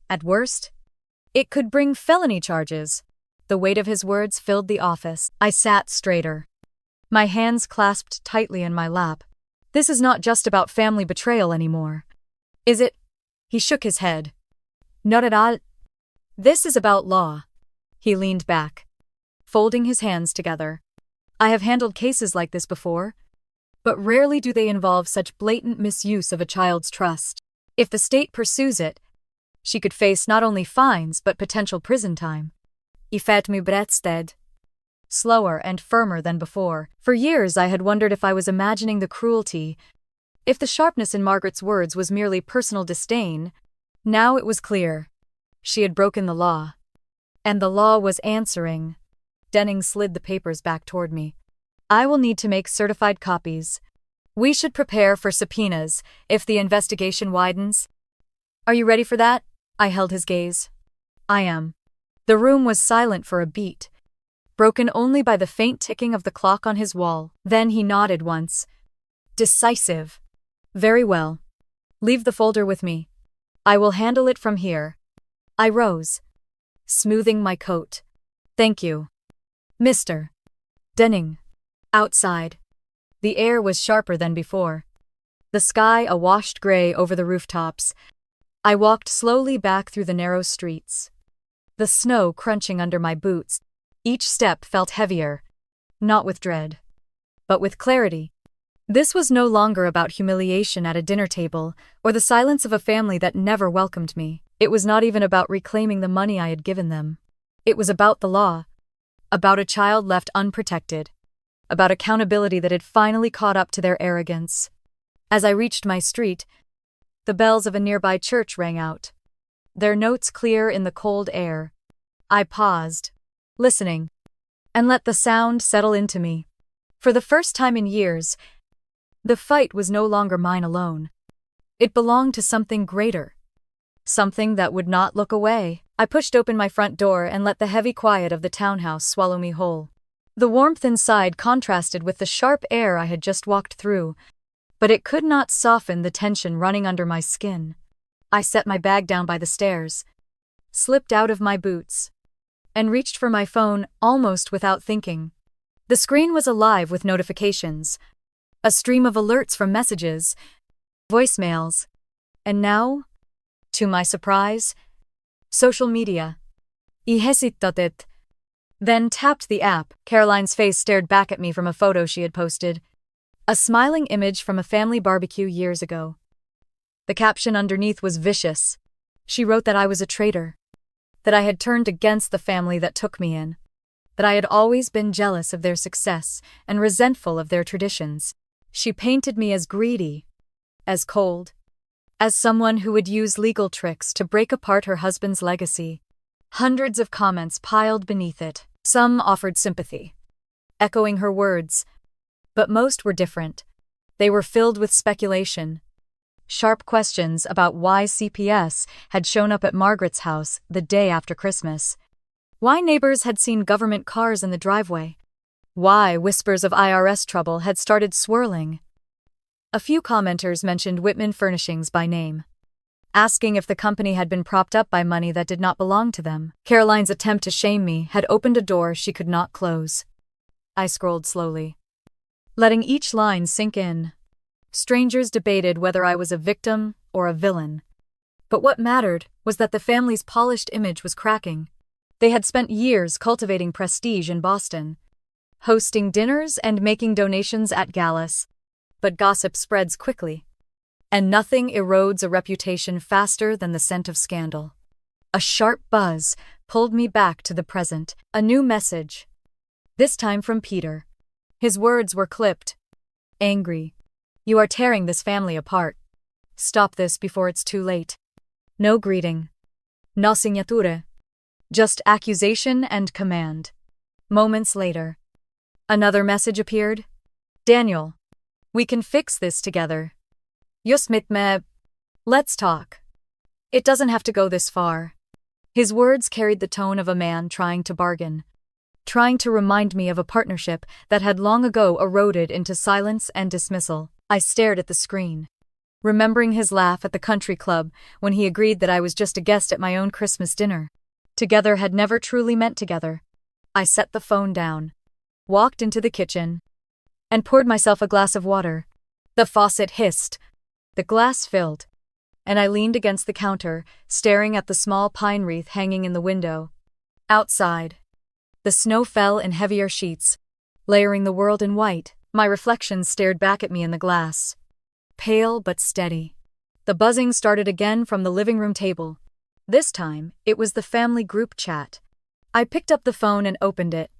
At worst, it could bring felony charges. The weight of his words filled the office. I sat straighter, my hands clasped tightly in my lap. This is not just about family betrayal anymore. Is it? He shook his head. Not at all. This is about law. He leaned back, folding his hands together. I have handled cases like this before, but rarely do they involve such blatant misuse of a child's trust. If the state pursues it, she could face not only fines but potential prison time. Ifat mu bretstead. Slower and firmer than before. For years I had wondered if I was imagining the cruelty, if the sharpness in Margaret's words was merely personal disdain. Now it was clear. She had broken the law. And the law was answering. Denning slid the papers back toward me. I will need to make certified copies. We should prepare for subpoenas if the investigation widens. Are you ready for that? I held his gaze. I am. The room was silent for a beat. broken only by the faint ticking of the clock on his wall. Then he nodded once. Decisive. Very well. Leave the folder with me. I will handle it from here. I rose, smoothing my coat. Thank you. Mr. Denning. Outside. The air was sharper than before. The sky a washed gray over the rooftops. I walked slowly back through the narrow streets. The snow crunching under my boots. Each step felt heavier, not with dread, but with clarity. This was no longer about humiliation at a dinner table or the silence of a family that never welcomed me. It was not even about reclaiming the money I had given them. It was about the law, about a child left unprotected, about accountability that had finally caught up to their arrogance. As I reached my street, the bells of a nearby church rang out, their notes clear in the cold air. I paused, listening, and let the sound settle into me. For the first time in years, the fight was no longer mine alone. It belonged to something greater, something that would not look away. I pushed open my front door and let the heavy quiet of the townhouse swallow me whole. The warmth inside contrasted with the sharp air I had just walked through, but it could not soften the tension running under my skin. I set my bag down by the stairs, slipped out of my boots, and reached for my phone almost without thinking. The screen was alive with notifications, a stream of alerts from messages, voicemails, and now, to my surprise, social media. I hesitated, then tapped the app. Caroline's face stared back at me from a photo she had posted, a smiling image from a family barbecue years ago. The caption underneath was vicious. She wrote that I was a traitor, that I had turned against the family that took me in, that I had always been jealous of their success and resentful of their traditions. She painted me as greedy, as cold, as someone who would use legal tricks to break apart her husband's legacy. Hundreds of comments piled beneath it. Some offered sympathy, echoing her words, but most were different. They were filled with speculation, sharp questions about why CPS had shown up at Margaret's house the day after Christmas, why neighbors had seen government cars in the driveway, why whispers of IRS trouble had started swirling. A few commenters mentioned Whitman Furnishings by name, asking if the company had been propped up by money that did not belong to them. Caroline's attempt to shame me had opened a door she could not close. I scrolled slowly, letting each line sink in. Strangers debated whether I was a victim or a villain. But what mattered was that the family's polished image was cracking. They had spent years cultivating prestige in Boston, hosting dinners and making donations at galas. But gossip spreads quickly, and nothing erodes a reputation faster than the scent of scandal. A sharp buzz pulled me back to the present, a new message, this time from Peter. His words were clipped, angry. You are tearing this family apart. Stop this before it's too late. No greeting. No signature. Just accusation and command. Moments later, another message appeared. Daniel, we can fix this together. Just mit me. Let's talk. It doesn't have to go this far. His words carried the tone of a man trying to bargain, trying to remind me of a partnership that had long ago eroded into silence and dismissal. I stared at the screen, remembering his laugh at the country club when he agreed that I was just a guest at my own Christmas dinner. Together had never truly meant together. I set the phone down, walked into the kitchen, and poured myself a glass of water. The faucet hissed, the glass filled, and I leaned against the counter, staring at the small pine wreath hanging in the window. Outside, the snow fell in heavier sheets, layering the world in white. My reflection stared back at me in the glass, pale but steady. The buzzing started again from the living room table. This time, it was the family group chat. I picked up the phone and opened it.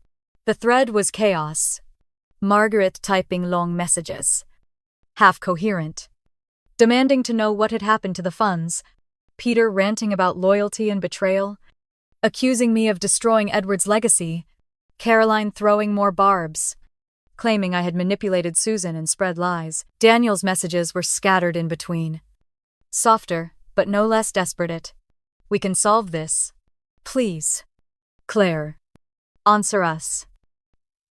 The thread was chaos. Margaret typing long messages, half coherent, demanding to know what had happened to the funds. Peter ranting about loyalty and betrayal, accusing me of destroying Edward's legacy. Caroline throwing more barbs, claiming I had manipulated Susan and spread lies. Daniel's messages were scattered in between, softer, but no less desperate. We can solve this. Please. Claire. Answer us.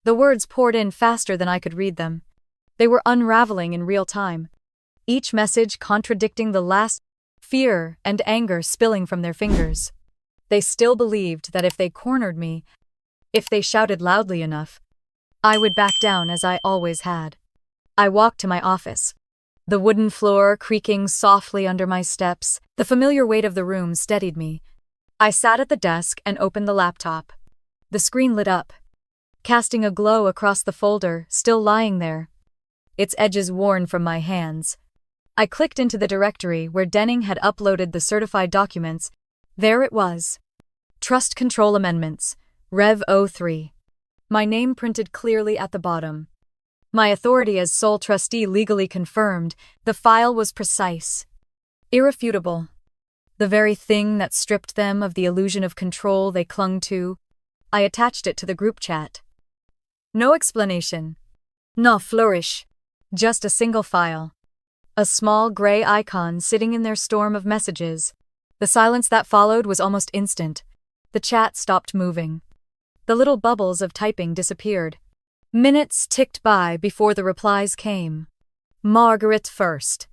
The words poured in faster than I could read them. They were unraveling in real time, each message contradicting the last, fear and anger spilling from their fingers. They still believed that if they cornered me, if they shouted loudly enough, I would back down as I always had. I walked to my office, the wooden floor creaking softly under my steps. The familiar weight of the room steadied me. I sat at the desk and opened the laptop. The screen lit up, casting a glow across the folder still lying there, its edges worn from my hands. I clicked into the directory where Denning had uploaded the certified documents. There it was. Trust Control Amendments, Rev 03. My name printed clearly at the bottom. My authority as sole trustee legally confirmed. The file was precise, irrefutable. The very thing that stripped them of the illusion of control they clung to. I attached it to the group chat. No explanation. No flourish. Just a single file. A small gray icon sitting in their storm of messages. The silence that followed was almost instant. The chat stopped moving. The little bubbles of typing disappeared. Minutes ticked by before the replies came. Margaret first.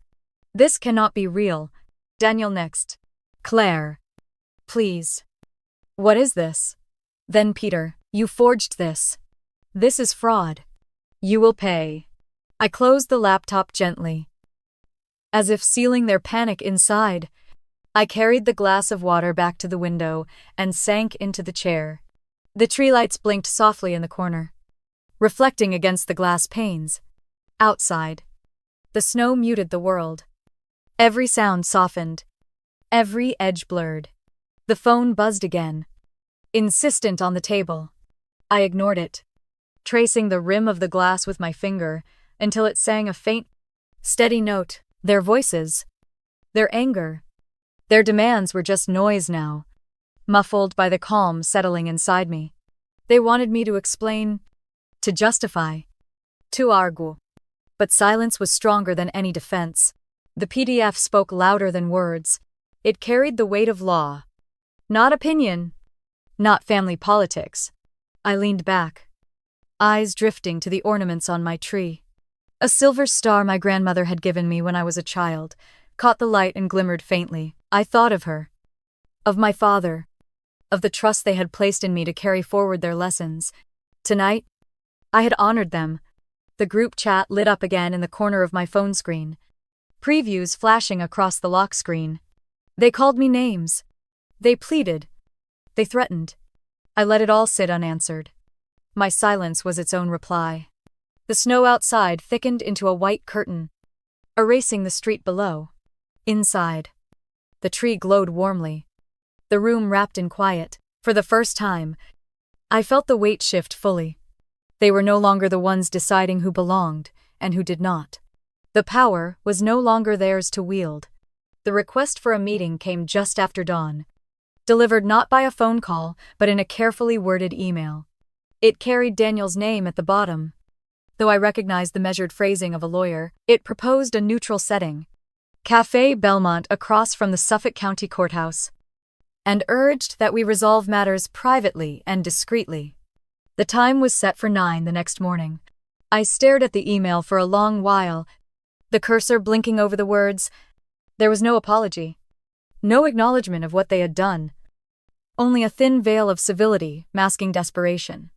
This cannot be real. Daniel next. Claire. Please. What is this? Then Peter, you forged this. This is fraud. You will pay. I closed the laptop gently, as if sealing their panic inside. I carried the glass of water back to the window and sank into the chair. The tree lights blinked softly in the corner, reflecting against the glass panes. Outside, the snow muted the world. Every sound softened, every edge blurred. The phone buzzed again, insistent on the table. I ignored it, tracing the rim of the glass with my finger until it sang a faint, steady note. Their voices, their anger, their demands were just noise now, muffled by the calm settling inside me. They wanted me to explain, to justify, to argue. But silence was stronger than any defense. The PDF spoke louder than words. It carried the weight of law. Not opinion, not family politics. I leaned back, eyes drifting to the ornaments on my tree. A silver star my grandmother had given me when I was a child caught the light and glimmered faintly. I thought of her, of my father, of the trust they had placed in me to carry forward their lessons. Tonight, I had honored them. The group chat lit up again in the corner of my phone screen, previews flashing across the lock screen. They called me names. They pleaded. They threatened. I let it all sit unanswered. My silence was its own reply. The snow outside thickened into a white curtain, erasing the street below. Inside, the tree glowed warmly. The room wrapped in quiet. For the first time, I felt the weight shift fully. They were no longer the ones deciding who belonged and who did not. The power was no longer theirs to wield. The request for a meeting came just after dawn, delivered not by a phone call but in a carefully worded email. It carried Daniel's name at the bottom. Though I recognized the measured phrasing of a lawyer, it proposed a neutral setting, Café Belmont across from the Suffolk County Courthouse, and urged that we resolve matters privately and discreetly. The time was set for 9 the next morning. I stared at the email for a long while, the cursor blinking over the words. There was no apology, no acknowledgement of what they had done, only a thin veil of civility masking desperation.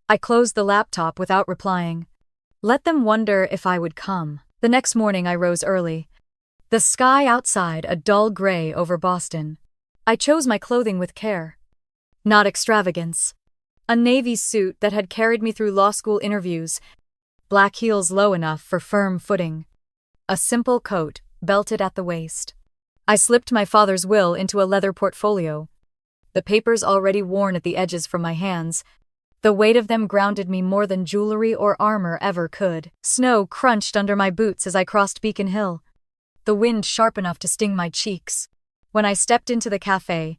I closed the laptop without replying. Let them wonder if I would come. The next morning I rose early. The sky outside a dull gray over Boston. I chose my clothing with care. Not extravagance. A navy suit that had carried me through law school interviews, black heels low enough for firm footing. A simple coat, belted at the waist. I slipped my father's will into a leather portfolio, the papers already worn at the edges from my hands. The weight of them grounded me more than jewelry or armor ever could. Snow crunched under my boots as I crossed Beacon Hill, the wind sharp enough to sting my cheeks. When I stepped into the cafe,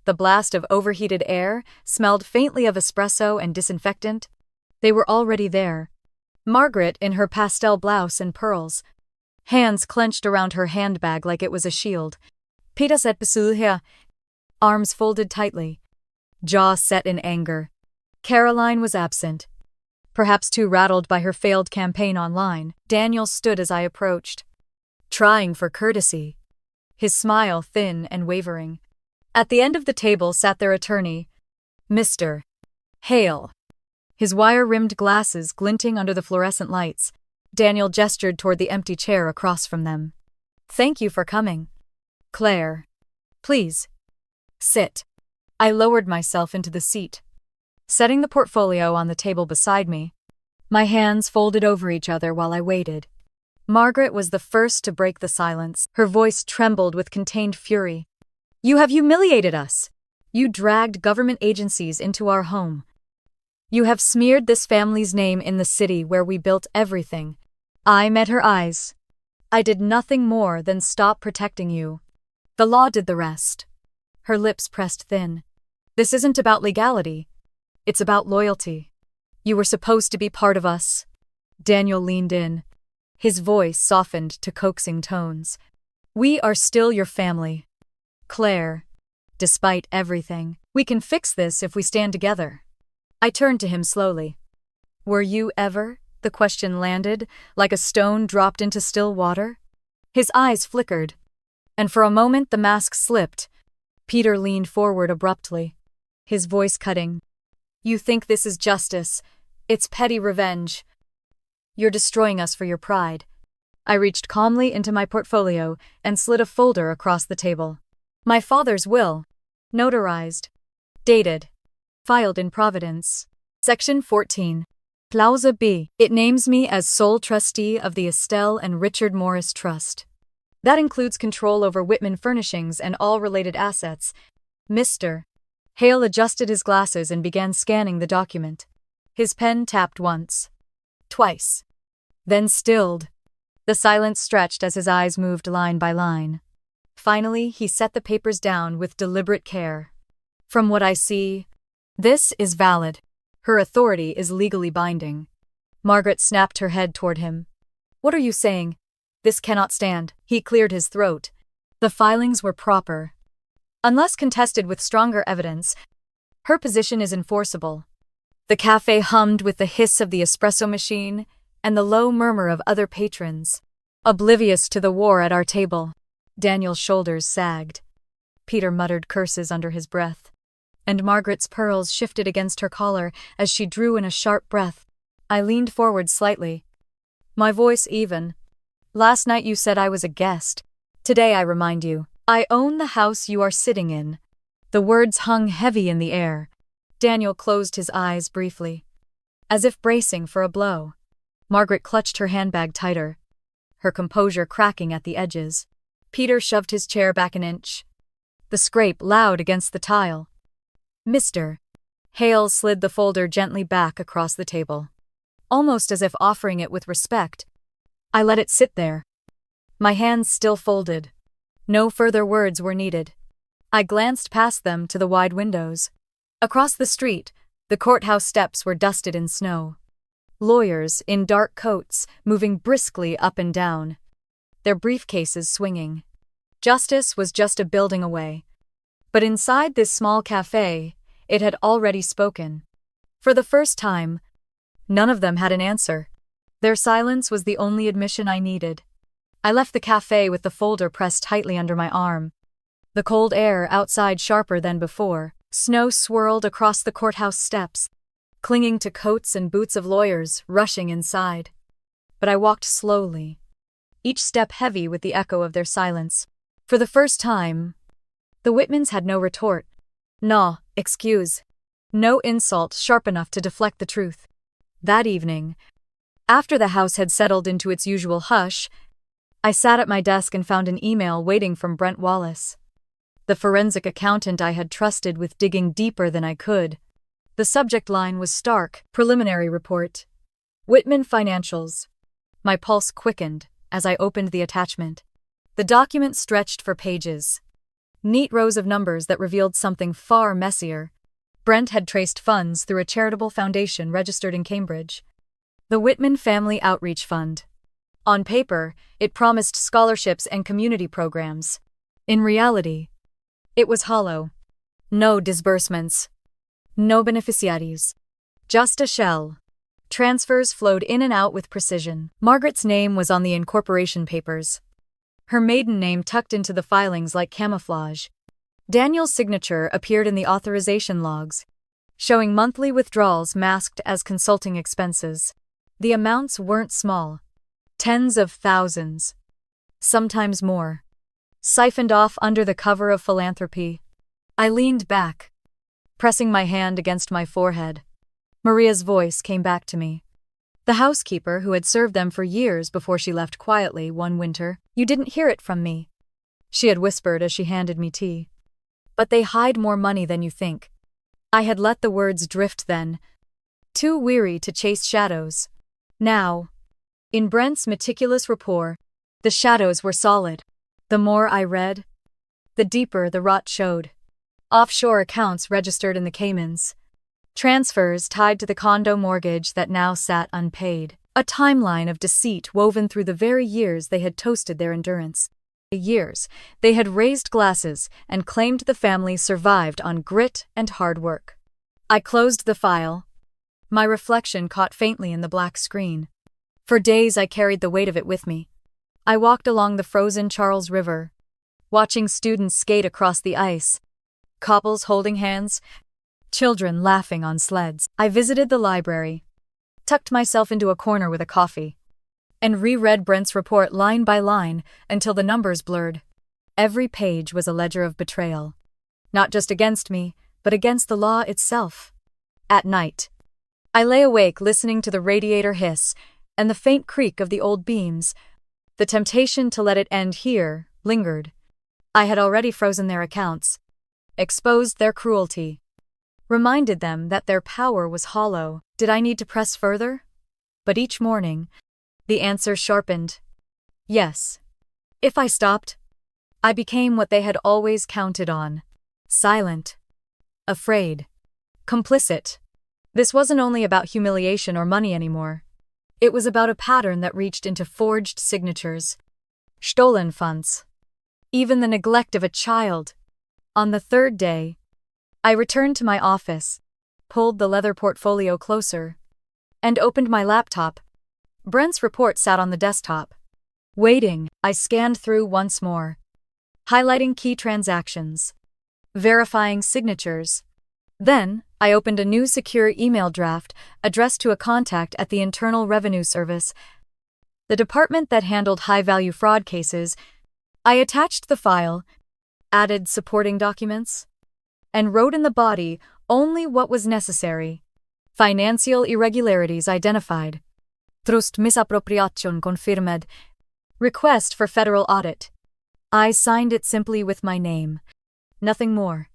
the blast of overheated air smelled faintly of espresso and disinfectant. They were already there. Margaret in her pastel blouse and pearls, hands clenched around her handbag like it was a shield. Peter said besul here, arms folded tightly, jaw set in anger. Caroline was absent, Perhaps too rattled by her failed campaign online, Daniel stood as I approached, trying for courtesy, his smile thin and wavering. At the end of the table sat their attorney, Mr. Hale, his wire-rimmed glasses glinting under the fluorescent lights. Daniel gestured toward the empty chair across from them. "Thank you for coming. Claire, please, sit." I lowered myself into the seat, setting the portfolio on the table beside me. My hands folded over each other while I waited. Margaret was the first to break the silence. Her voice trembled with contained fury. "You have humiliated us. You dragged government agencies into our home. You have smeared this family's name in the city where we built everything." I met her eyes. "I did nothing more than stop protecting you. The law did the rest." Her lips pressed thin. "This isn't about legality. It's about loyalty. You were supposed to be part of us." Daniel leaned in, his voice softened to coaxing tones. "We are still your family. Claire, despite everything, we can fix this if we stand together." I turned to him slowly. "Were you ever?" The question landed, like a stone dropped into still water. His eyes flickered, and for a moment the mask slipped. Peter leaned forward abruptly, his voice cutting. "You think this is justice. It's petty revenge. You're destroying us for your pride." I reached calmly into my portfolio and slid a folder across the table. My father's will. Notarized. Dated. Filed in Providence. Section 14. Clause B. It names me as sole trustee of the Estelle and Richard Morris Trust. That includes control over Whitman Furnishings and all related assets. Mr. Hale adjusted his glasses and began scanning the document. His pen tapped once. Twice. Then stilled. The silence stretched as his eyes moved line by line. Finally, he set the papers down with deliberate care. "From what I see, this is valid. Her authority is legally binding." Margaret snapped her head toward him. "What are you saying? This cannot stand." He cleared his throat. The filings were proper. Unless contested with stronger evidence, her position is enforceable. The cafe hummed with the hiss of the espresso machine and the low murmur of other patrons, oblivious to the war at our table. Daniel's shoulders sagged. Peter muttered curses under his breath, and Margaret's pearls shifted against her collar as she drew in a sharp breath. I leaned forward slightly, my voice even. "Last night you said I was a guest. Today I remind you, I own the house you are sitting in." The words hung heavy in the air. Daniel closed his eyes briefly, as if bracing for a blow. Margaret clutched her handbag tighter, her composure cracking at the edges. Peter shoved his chair back an inch, the scrape loud against the tile. Mr. Hale slid the folder gently back across the table, almost as if offering it with respect. I let it sit there, my hands still folded. No further words were needed. I glanced past them to the wide windows. Across the street, the courthouse steps were dusted in snow. Lawyers, in dark coats, moving briskly up and down, their briefcases swinging. Justice was just a building away. But inside this small cafe, it had already spoken. For the first time, none of them had an answer. Their silence was the only admission I needed. I left the cafe with the folder pressed tightly under my arm. The cold air outside sharper than before. Snow swirled across the courthouse steps, clinging to coats and boots of lawyers rushing inside. But I walked slowly, each step heavy with the echo of their silence. For the first time, the Whitmans had no retort. No excuse. No insult sharp enough to deflect the truth. That evening, after the house had settled into its usual hush, I sat at my desk and found an email waiting from Brent Wallace, the forensic accountant I had trusted with digging deeper than I could. The subject line was stark: preliminary report. Whitman Financials. My pulse quickened as I opened the attachment. The document stretched for pages. Neat rows of numbers that revealed something far messier. Brent had traced funds through a charitable foundation registered in Cambridge, the Whitman Family Outreach Fund. On paper, it promised scholarships and community programs. In reality, it was hollow. No disbursements. No beneficiaries. Just a shell. Transfers flowed in and out with precision. Margaret's name was on the incorporation papers, her maiden name tucked into the filings like camouflage. Daniel's signature appeared in the authorization logs, showing monthly withdrawals masked as consulting expenses. The amounts weren't small. Tens of thousands. Sometimes more. Siphoned off under the cover of philanthropy. I leaned back, pressing my hand against my forehead. Maria's voice came back to me. The housekeeper who had served them for years before she left quietly one winter. "You didn't hear it from me," she had whispered as she handed me tea. "But they hide more money than you think." I had let the words drift then, too weary to chase shadows. Now, in Brent's meticulous rapport, the shadows were solid. The more I read, the deeper the rot showed. Offshore accounts registered in the Caymans. Transfers tied to the condo mortgage that now sat unpaid. A timeline of deceit woven through the very years they had toasted their endurance. Years they had raised glasses and claimed the family survived on grit and hard work. I closed the file. My reflection caught faintly in the black screen. For days I carried the weight of it with me. I walked along the frozen Charles River, watching students skate across the ice, couples holding hands, children laughing on sleds. I visited the library, tucked myself into a corner with a coffee, and reread Brent's report line by line until the numbers blurred. Every page was a ledger of betrayal, not just against me, but against the law itself. At night, I lay awake listening to the radiator hiss and the faint creak of the old beams. The temptation to let it end here lingered. I had already frozen their accounts, exposed their cruelty, reminded them that their power was hollow. Did I need to press further? But each morning, the answer sharpened. Yes. If I stopped, I became what they had always counted on. Silent. Afraid. Complicit. This wasn't only about humiliation or money anymore. It was about a pattern that reached into forged signatures, stolen funds, even the neglect of a child. On the third day, I returned to my office, pulled the leather portfolio closer, and opened my laptop. Brent's report sat on the desktop. Waiting, I scanned through once more, highlighting key transactions, verifying signatures. Then, I opened a new secure email draft addressed to a contact at the Internal Revenue Service, the department that handled high-value fraud cases. I attached the file, added supporting documents, and wrote in the body only what was necessary. Financial irregularities identified. Trust misappropriation confirmed. Request for federal audit. I signed it simply with my name. Nothing more.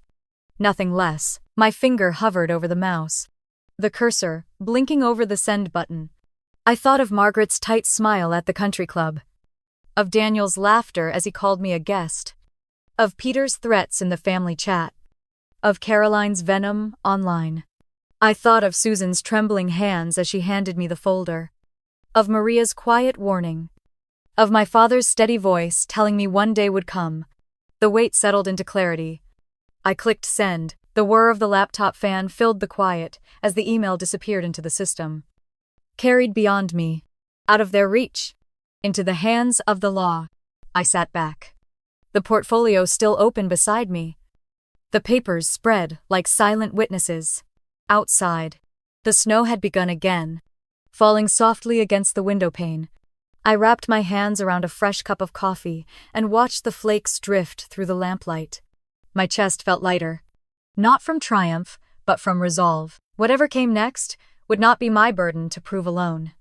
Nothing less. My finger hovered over the mouse, the cursor blinking over the send button. I thought of Margaret's tight smile at the country club, of Daniel's laughter as he called me a guest, of Peter's threats in the family chat, of Caroline's venom online. I thought of Susan's trembling hands as she handed me the folder, of Maria's quiet warning, of my father's steady voice telling me one day would come. The weight settled into clarity. I clicked send. The whir of the laptop fan filled the quiet as the email disappeared into the system. Carried beyond me, out of their reach, into the hands of the law. I sat back, the portfolio still open beside me. The papers spread like silent witnesses. Outside, the snow had begun again, falling softly against the windowpane. I wrapped my hands around a fresh cup of coffee and watched the flakes drift through the lamplight. My chest felt lighter. Not from triumph, but from resolve. Whatever came next would not be my burden to prove alone.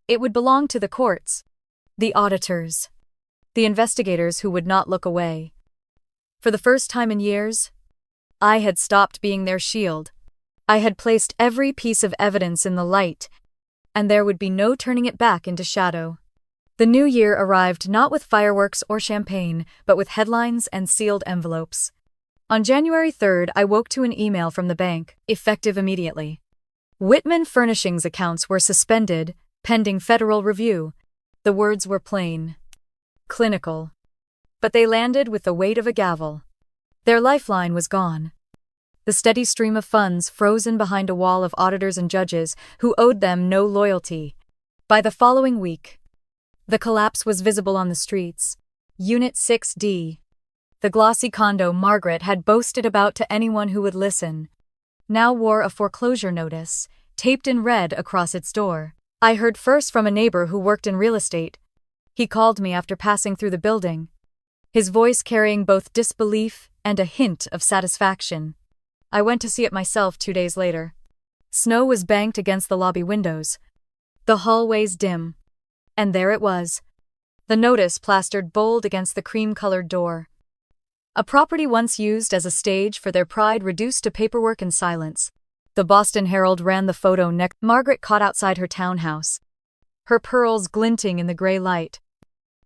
It would belong to the courts, the auditors, the investigators who would not look away. For the first time in years, I had stopped being their shield. I had placed every piece of evidence in the light, and there would be no turning it back into shadow. The new year arrived not with fireworks or champagne, but with headlines and sealed envelopes. On January 3rd, I woke to an email from the bank, effective immediately. Whitman Furnishings accounts were suspended, pending federal review. The words were plain, clinical, but they landed with the weight of a gavel. Their lifeline was gone. the steady stream of funds frozen behind a wall of auditors and judges who owed them no loyalty. By the following week, the collapse was visible on the streets. Unit 6D. The glossy condo Margaret had boasted about to anyone who would listen, now wore a foreclosure notice, taped in red across its door. I heard first from a neighbor who worked in real estate. He called me after passing through the building, his voice carrying both disbelief and a hint of satisfaction. I went to see it myself 2 days later. Snow was banked against the lobby windows, the hallways dim, and there it was, the notice plastered bold against the cream-colored door. A property once used as a stage for their pride reduced to paperwork and silence. The Boston Herald ran the photo next. Margaret caught outside her townhouse, her pearls glinting in the gray light,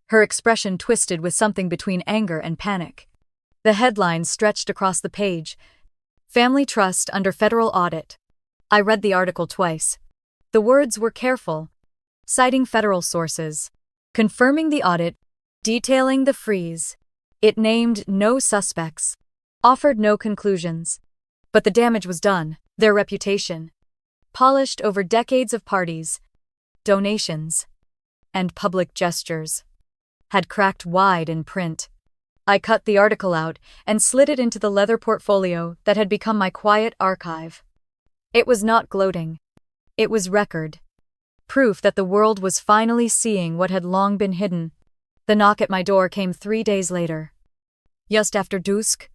her expression twisted with something between anger and panic. The headlines stretched across the page. Family Trust under federal audit. I read the article twice. The words were careful, citing federal sources, confirming the audit, detailing the freeze. It named no suspects, offered no conclusions. But the damage was done. Their reputation, polished over decades of parties, donations, and public gestures, had cracked wide in print. I cut the article out and slid it into the leather portfolio that had become my quiet archive. It was not gloating. It was record. Proof that the world was finally seeing what had long been hidden. The knock at my door came 3 days later. Just after dusk,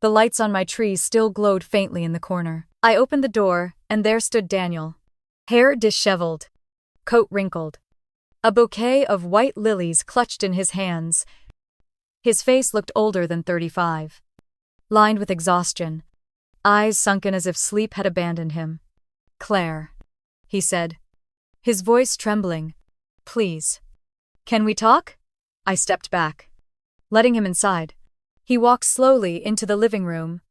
the lights on my tree still glowed faintly in the corner. I opened the door, and there stood Daniel. Hair disheveled, coat wrinkled, a bouquet of white lilies clutched in his hands. His face looked older than 35, lined with exhaustion, eyes sunken as if sleep had abandoned him. "Claire," he said, his voice trembling. "Please. Can we talk?" I stepped back, letting him inside. He walked slowly into the living room,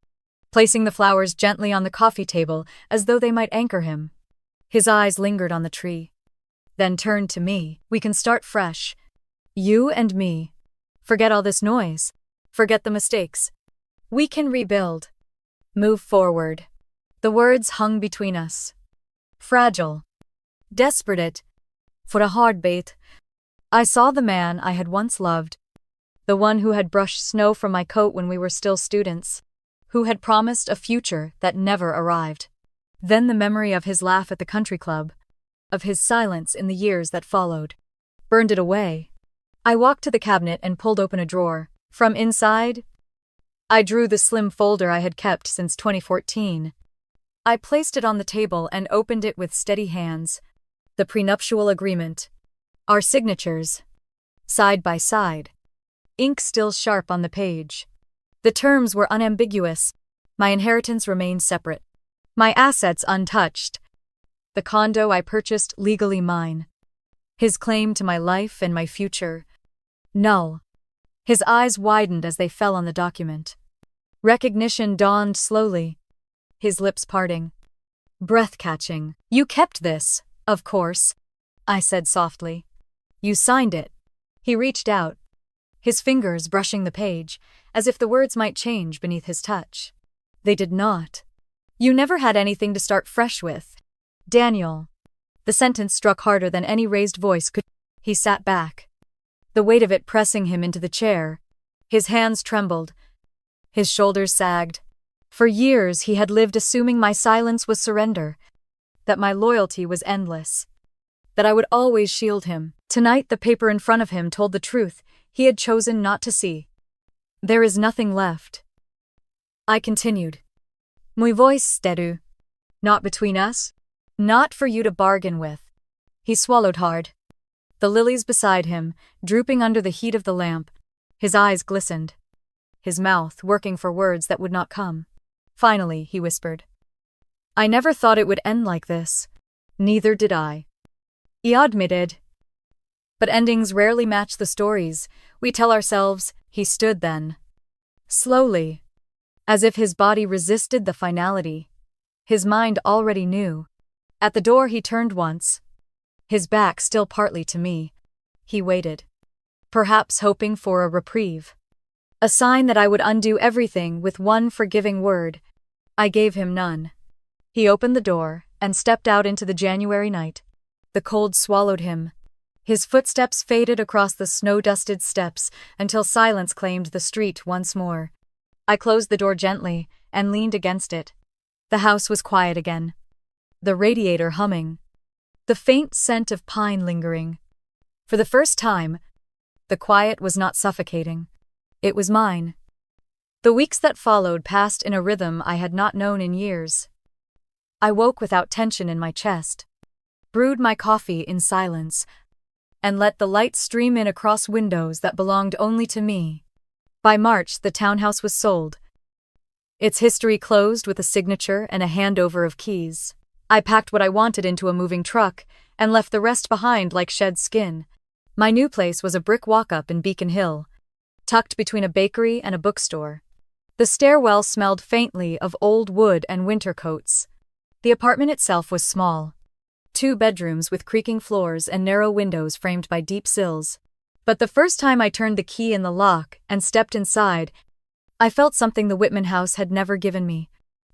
placing the flowers gently on the coffee table as though they might anchor him. His eyes lingered on the tree, then turned to me. "We can start fresh. You and me. Forget all this noise. Forget the mistakes. We can rebuild. Move forward." The words hung between us. Fragile. Desperate. For a heartbeat. I saw the man I had once loved, the one who had brushed snow from my coat when we were still students, who had promised a future that never arrived. Then the memory of his laugh at the country club, of his silence in the years that followed, burned it away. I walked to the cabinet and pulled open a drawer. From inside, I drew the slim folder I had kept since 2014. I placed it on the table and opened it with steady hands. The prenuptial agreement. Our signatures. Side by side. Ink still sharp on the page. The terms were unambiguous. My inheritance remained separate. My assets untouched. The condo I purchased legally mine. His claim to my life and my future, null. His eyes widened as they fell on the document. Recognition dawned slowly, his lips parting. Breath-catching. "You kept this, of course," I said softly. "You signed it." He reached out, his fingers brushing the page, as if the words might change beneath his touch. They did not. "You never had anything to start fresh with, Daniel." The sentence struck harder than any raised voice could. He sat back, the weight of it pressing him into the chair. His hands trembled, his shoulders sagged. For years he had lived assuming my silence was surrender, that my loyalty was endless, that I would always shield him. Tonight the paper in front of him told the truth he had chosen not to see. "There is nothing left," I continued, my voice steady. "Not between us? Not for you to bargain with." He swallowed hard, the lilies beside him, drooping under the heat of the lamp. His eyes glistened, his mouth working for words that would not come. Finally, he whispered, "I never thought it would end like this." "Neither did I," he admitted. "But endings rarely match the stories we tell ourselves." He stood then, slowly, as if his body resisted the finality. His mind already knew. At the door he turned once, his back still partly to me. He waited, perhaps hoping for a reprieve, a sign that I would undo everything with one forgiving word. I gave him none. He opened the door and stepped out into the January night. The cold swallowed him. His footsteps faded across the snow-dusted steps until silence claimed the street once more. I closed the door gently and leaned against it. The house was quiet again. The radiator humming. The faint scent of pine lingering. For the first time, the quiet was not suffocating. It was mine. The weeks that followed passed in a rhythm I had not known in years. I woke without tension in my chest, brewed my coffee in silence, and let the light stream in across windows that belonged only to me. By March, the townhouse was sold. Its history closed with a signature and a handover of keys. I packed what I wanted into a moving truck and left the rest behind like shed skin. My new place was a brick walk-up in Beacon Hill, tucked between a bakery and a bookstore. The stairwell smelled faintly of old wood and winter coats. The apartment itself was small. 2 bedrooms with creaking floors and narrow windows framed by deep sills. But the first time I turned the key in the lock and stepped inside, I felt something the Whitman house had never given me.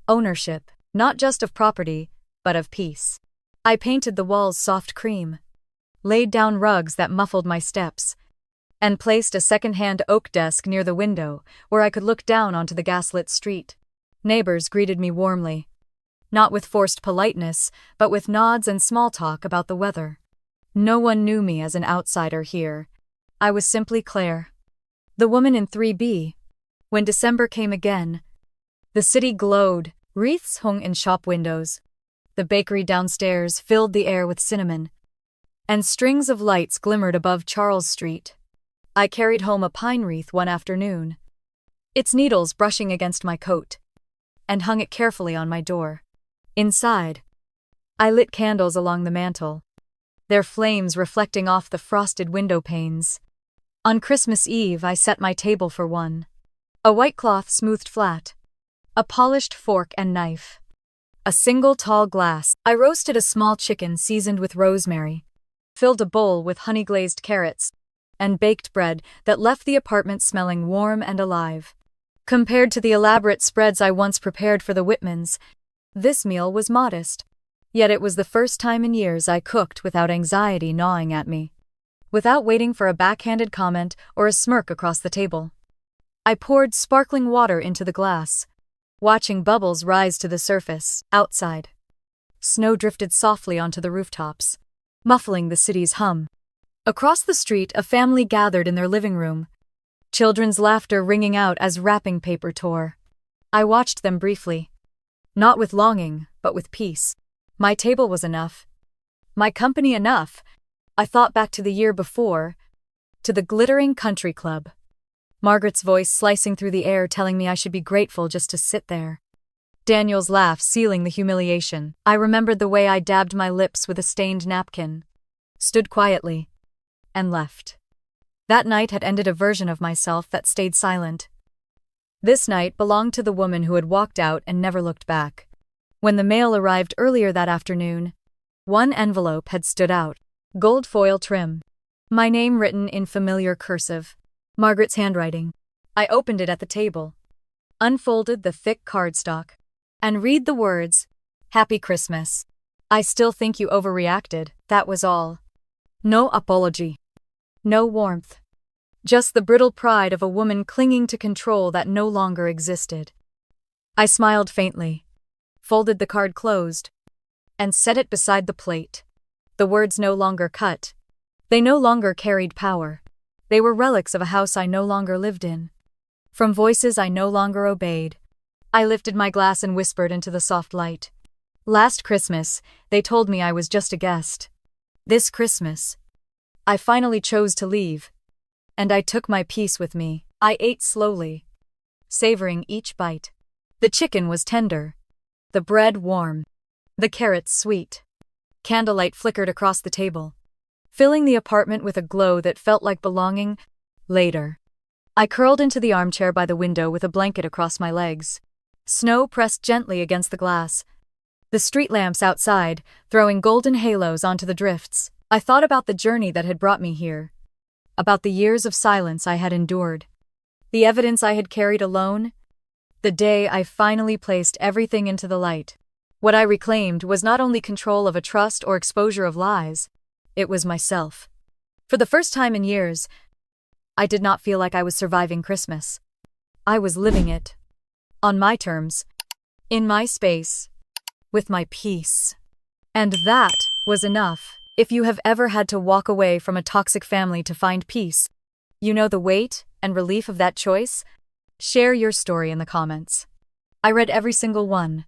Ownership, not just of property, but of peace. I painted the walls soft cream, laid down rugs that muffled my steps, and placed a second-hand oak desk near the window where I could look down onto the gaslit street. Neighbors greeted me warmly, not with forced politeness, but with nods and small talk about the weather. No one knew me as an outsider here. I was simply Claire, the woman in 3B. When December came again, the city glowed, wreaths hung in shop windows. The bakery downstairs filled the air with cinnamon, and strings of lights glimmered above Charles Street. I carried home a pine wreath one afternoon, its needles brushing against my coat, and hung it carefully on my door. Inside, I lit candles along the mantel, their flames reflecting off the frosted window panes. On Christmas Eve, I set my table for one. A white cloth smoothed flat, a polished fork and knife, a single tall glass. I roasted a small chicken seasoned with rosemary, filled a bowl with honey-glazed carrots, and baked bread that left the apartment smelling warm and alive. Compared to the elaborate spreads I once prepared for the Whitmans, this meal was modest. Yet it was the first time in years I cooked without anxiety gnawing at me, without waiting for a backhanded comment or a smirk across the table. I poured sparkling water into the glass, watching bubbles rise to the surface. Outside, snow drifted softly onto the rooftops, muffling the city's hum. Across the street, a family gathered in their living room, children's laughter ringing out as wrapping paper tore. I watched them briefly, not with longing, but with peace. My table was enough. My company enough. I thought back to the year before, to the glittering country club. Margaret's voice slicing through the air telling me I should be grateful just to sit there. Daniel's laugh sealing the humiliation. I remembered the way I dabbed my lips with a stained napkin, stood quietly, and left. That night had ended a version of myself that stayed silent. This night belonged to the woman who had walked out and never looked back. When the mail arrived earlier that afternoon, one envelope had stood out, gold foil trim. My name written in familiar cursive, Margaret's handwriting. I opened it at the table, unfolded the thick cardstock, and read the words, "Happy Christmas. I still think you overreacted," that was all. No apology. No warmth. Just the brittle pride of a woman clinging to control that no longer existed. I smiled faintly, folded the card closed, and set it beside the plate. The words no longer cut. They no longer carried power. They were relics of a house I no longer lived in. From voices I no longer obeyed. I lifted my glass and whispered into the soft light. Last Christmas, they told me I was just a guest. This Christmas, I finally chose to leave, and I took my peace with me. I ate slowly, savoring each bite. The chicken was tender, the bread warm, the carrots sweet. Candlelight flickered across the table, filling the apartment with a glow that felt like belonging. Later, I curled into the armchair by the window with a blanket across my legs. Snow pressed gently against the glass, the street lamps outside throwing golden halos onto the drifts. I thought about the journey that had brought me here, about the years of silence I had endured, the evidence I had carried alone, The day I finally placed everything into the light. What I reclaimed was not only control of a trust or exposure of lies, it was myself. For the first time in years, I did not feel like I was surviving Christmas. I was living it. On my terms. In my space. With my peace. And that was enough. If you have ever had to walk away from a toxic family to find peace, you know the weight and relief of that choice? Share your story in the comments. I read every single one.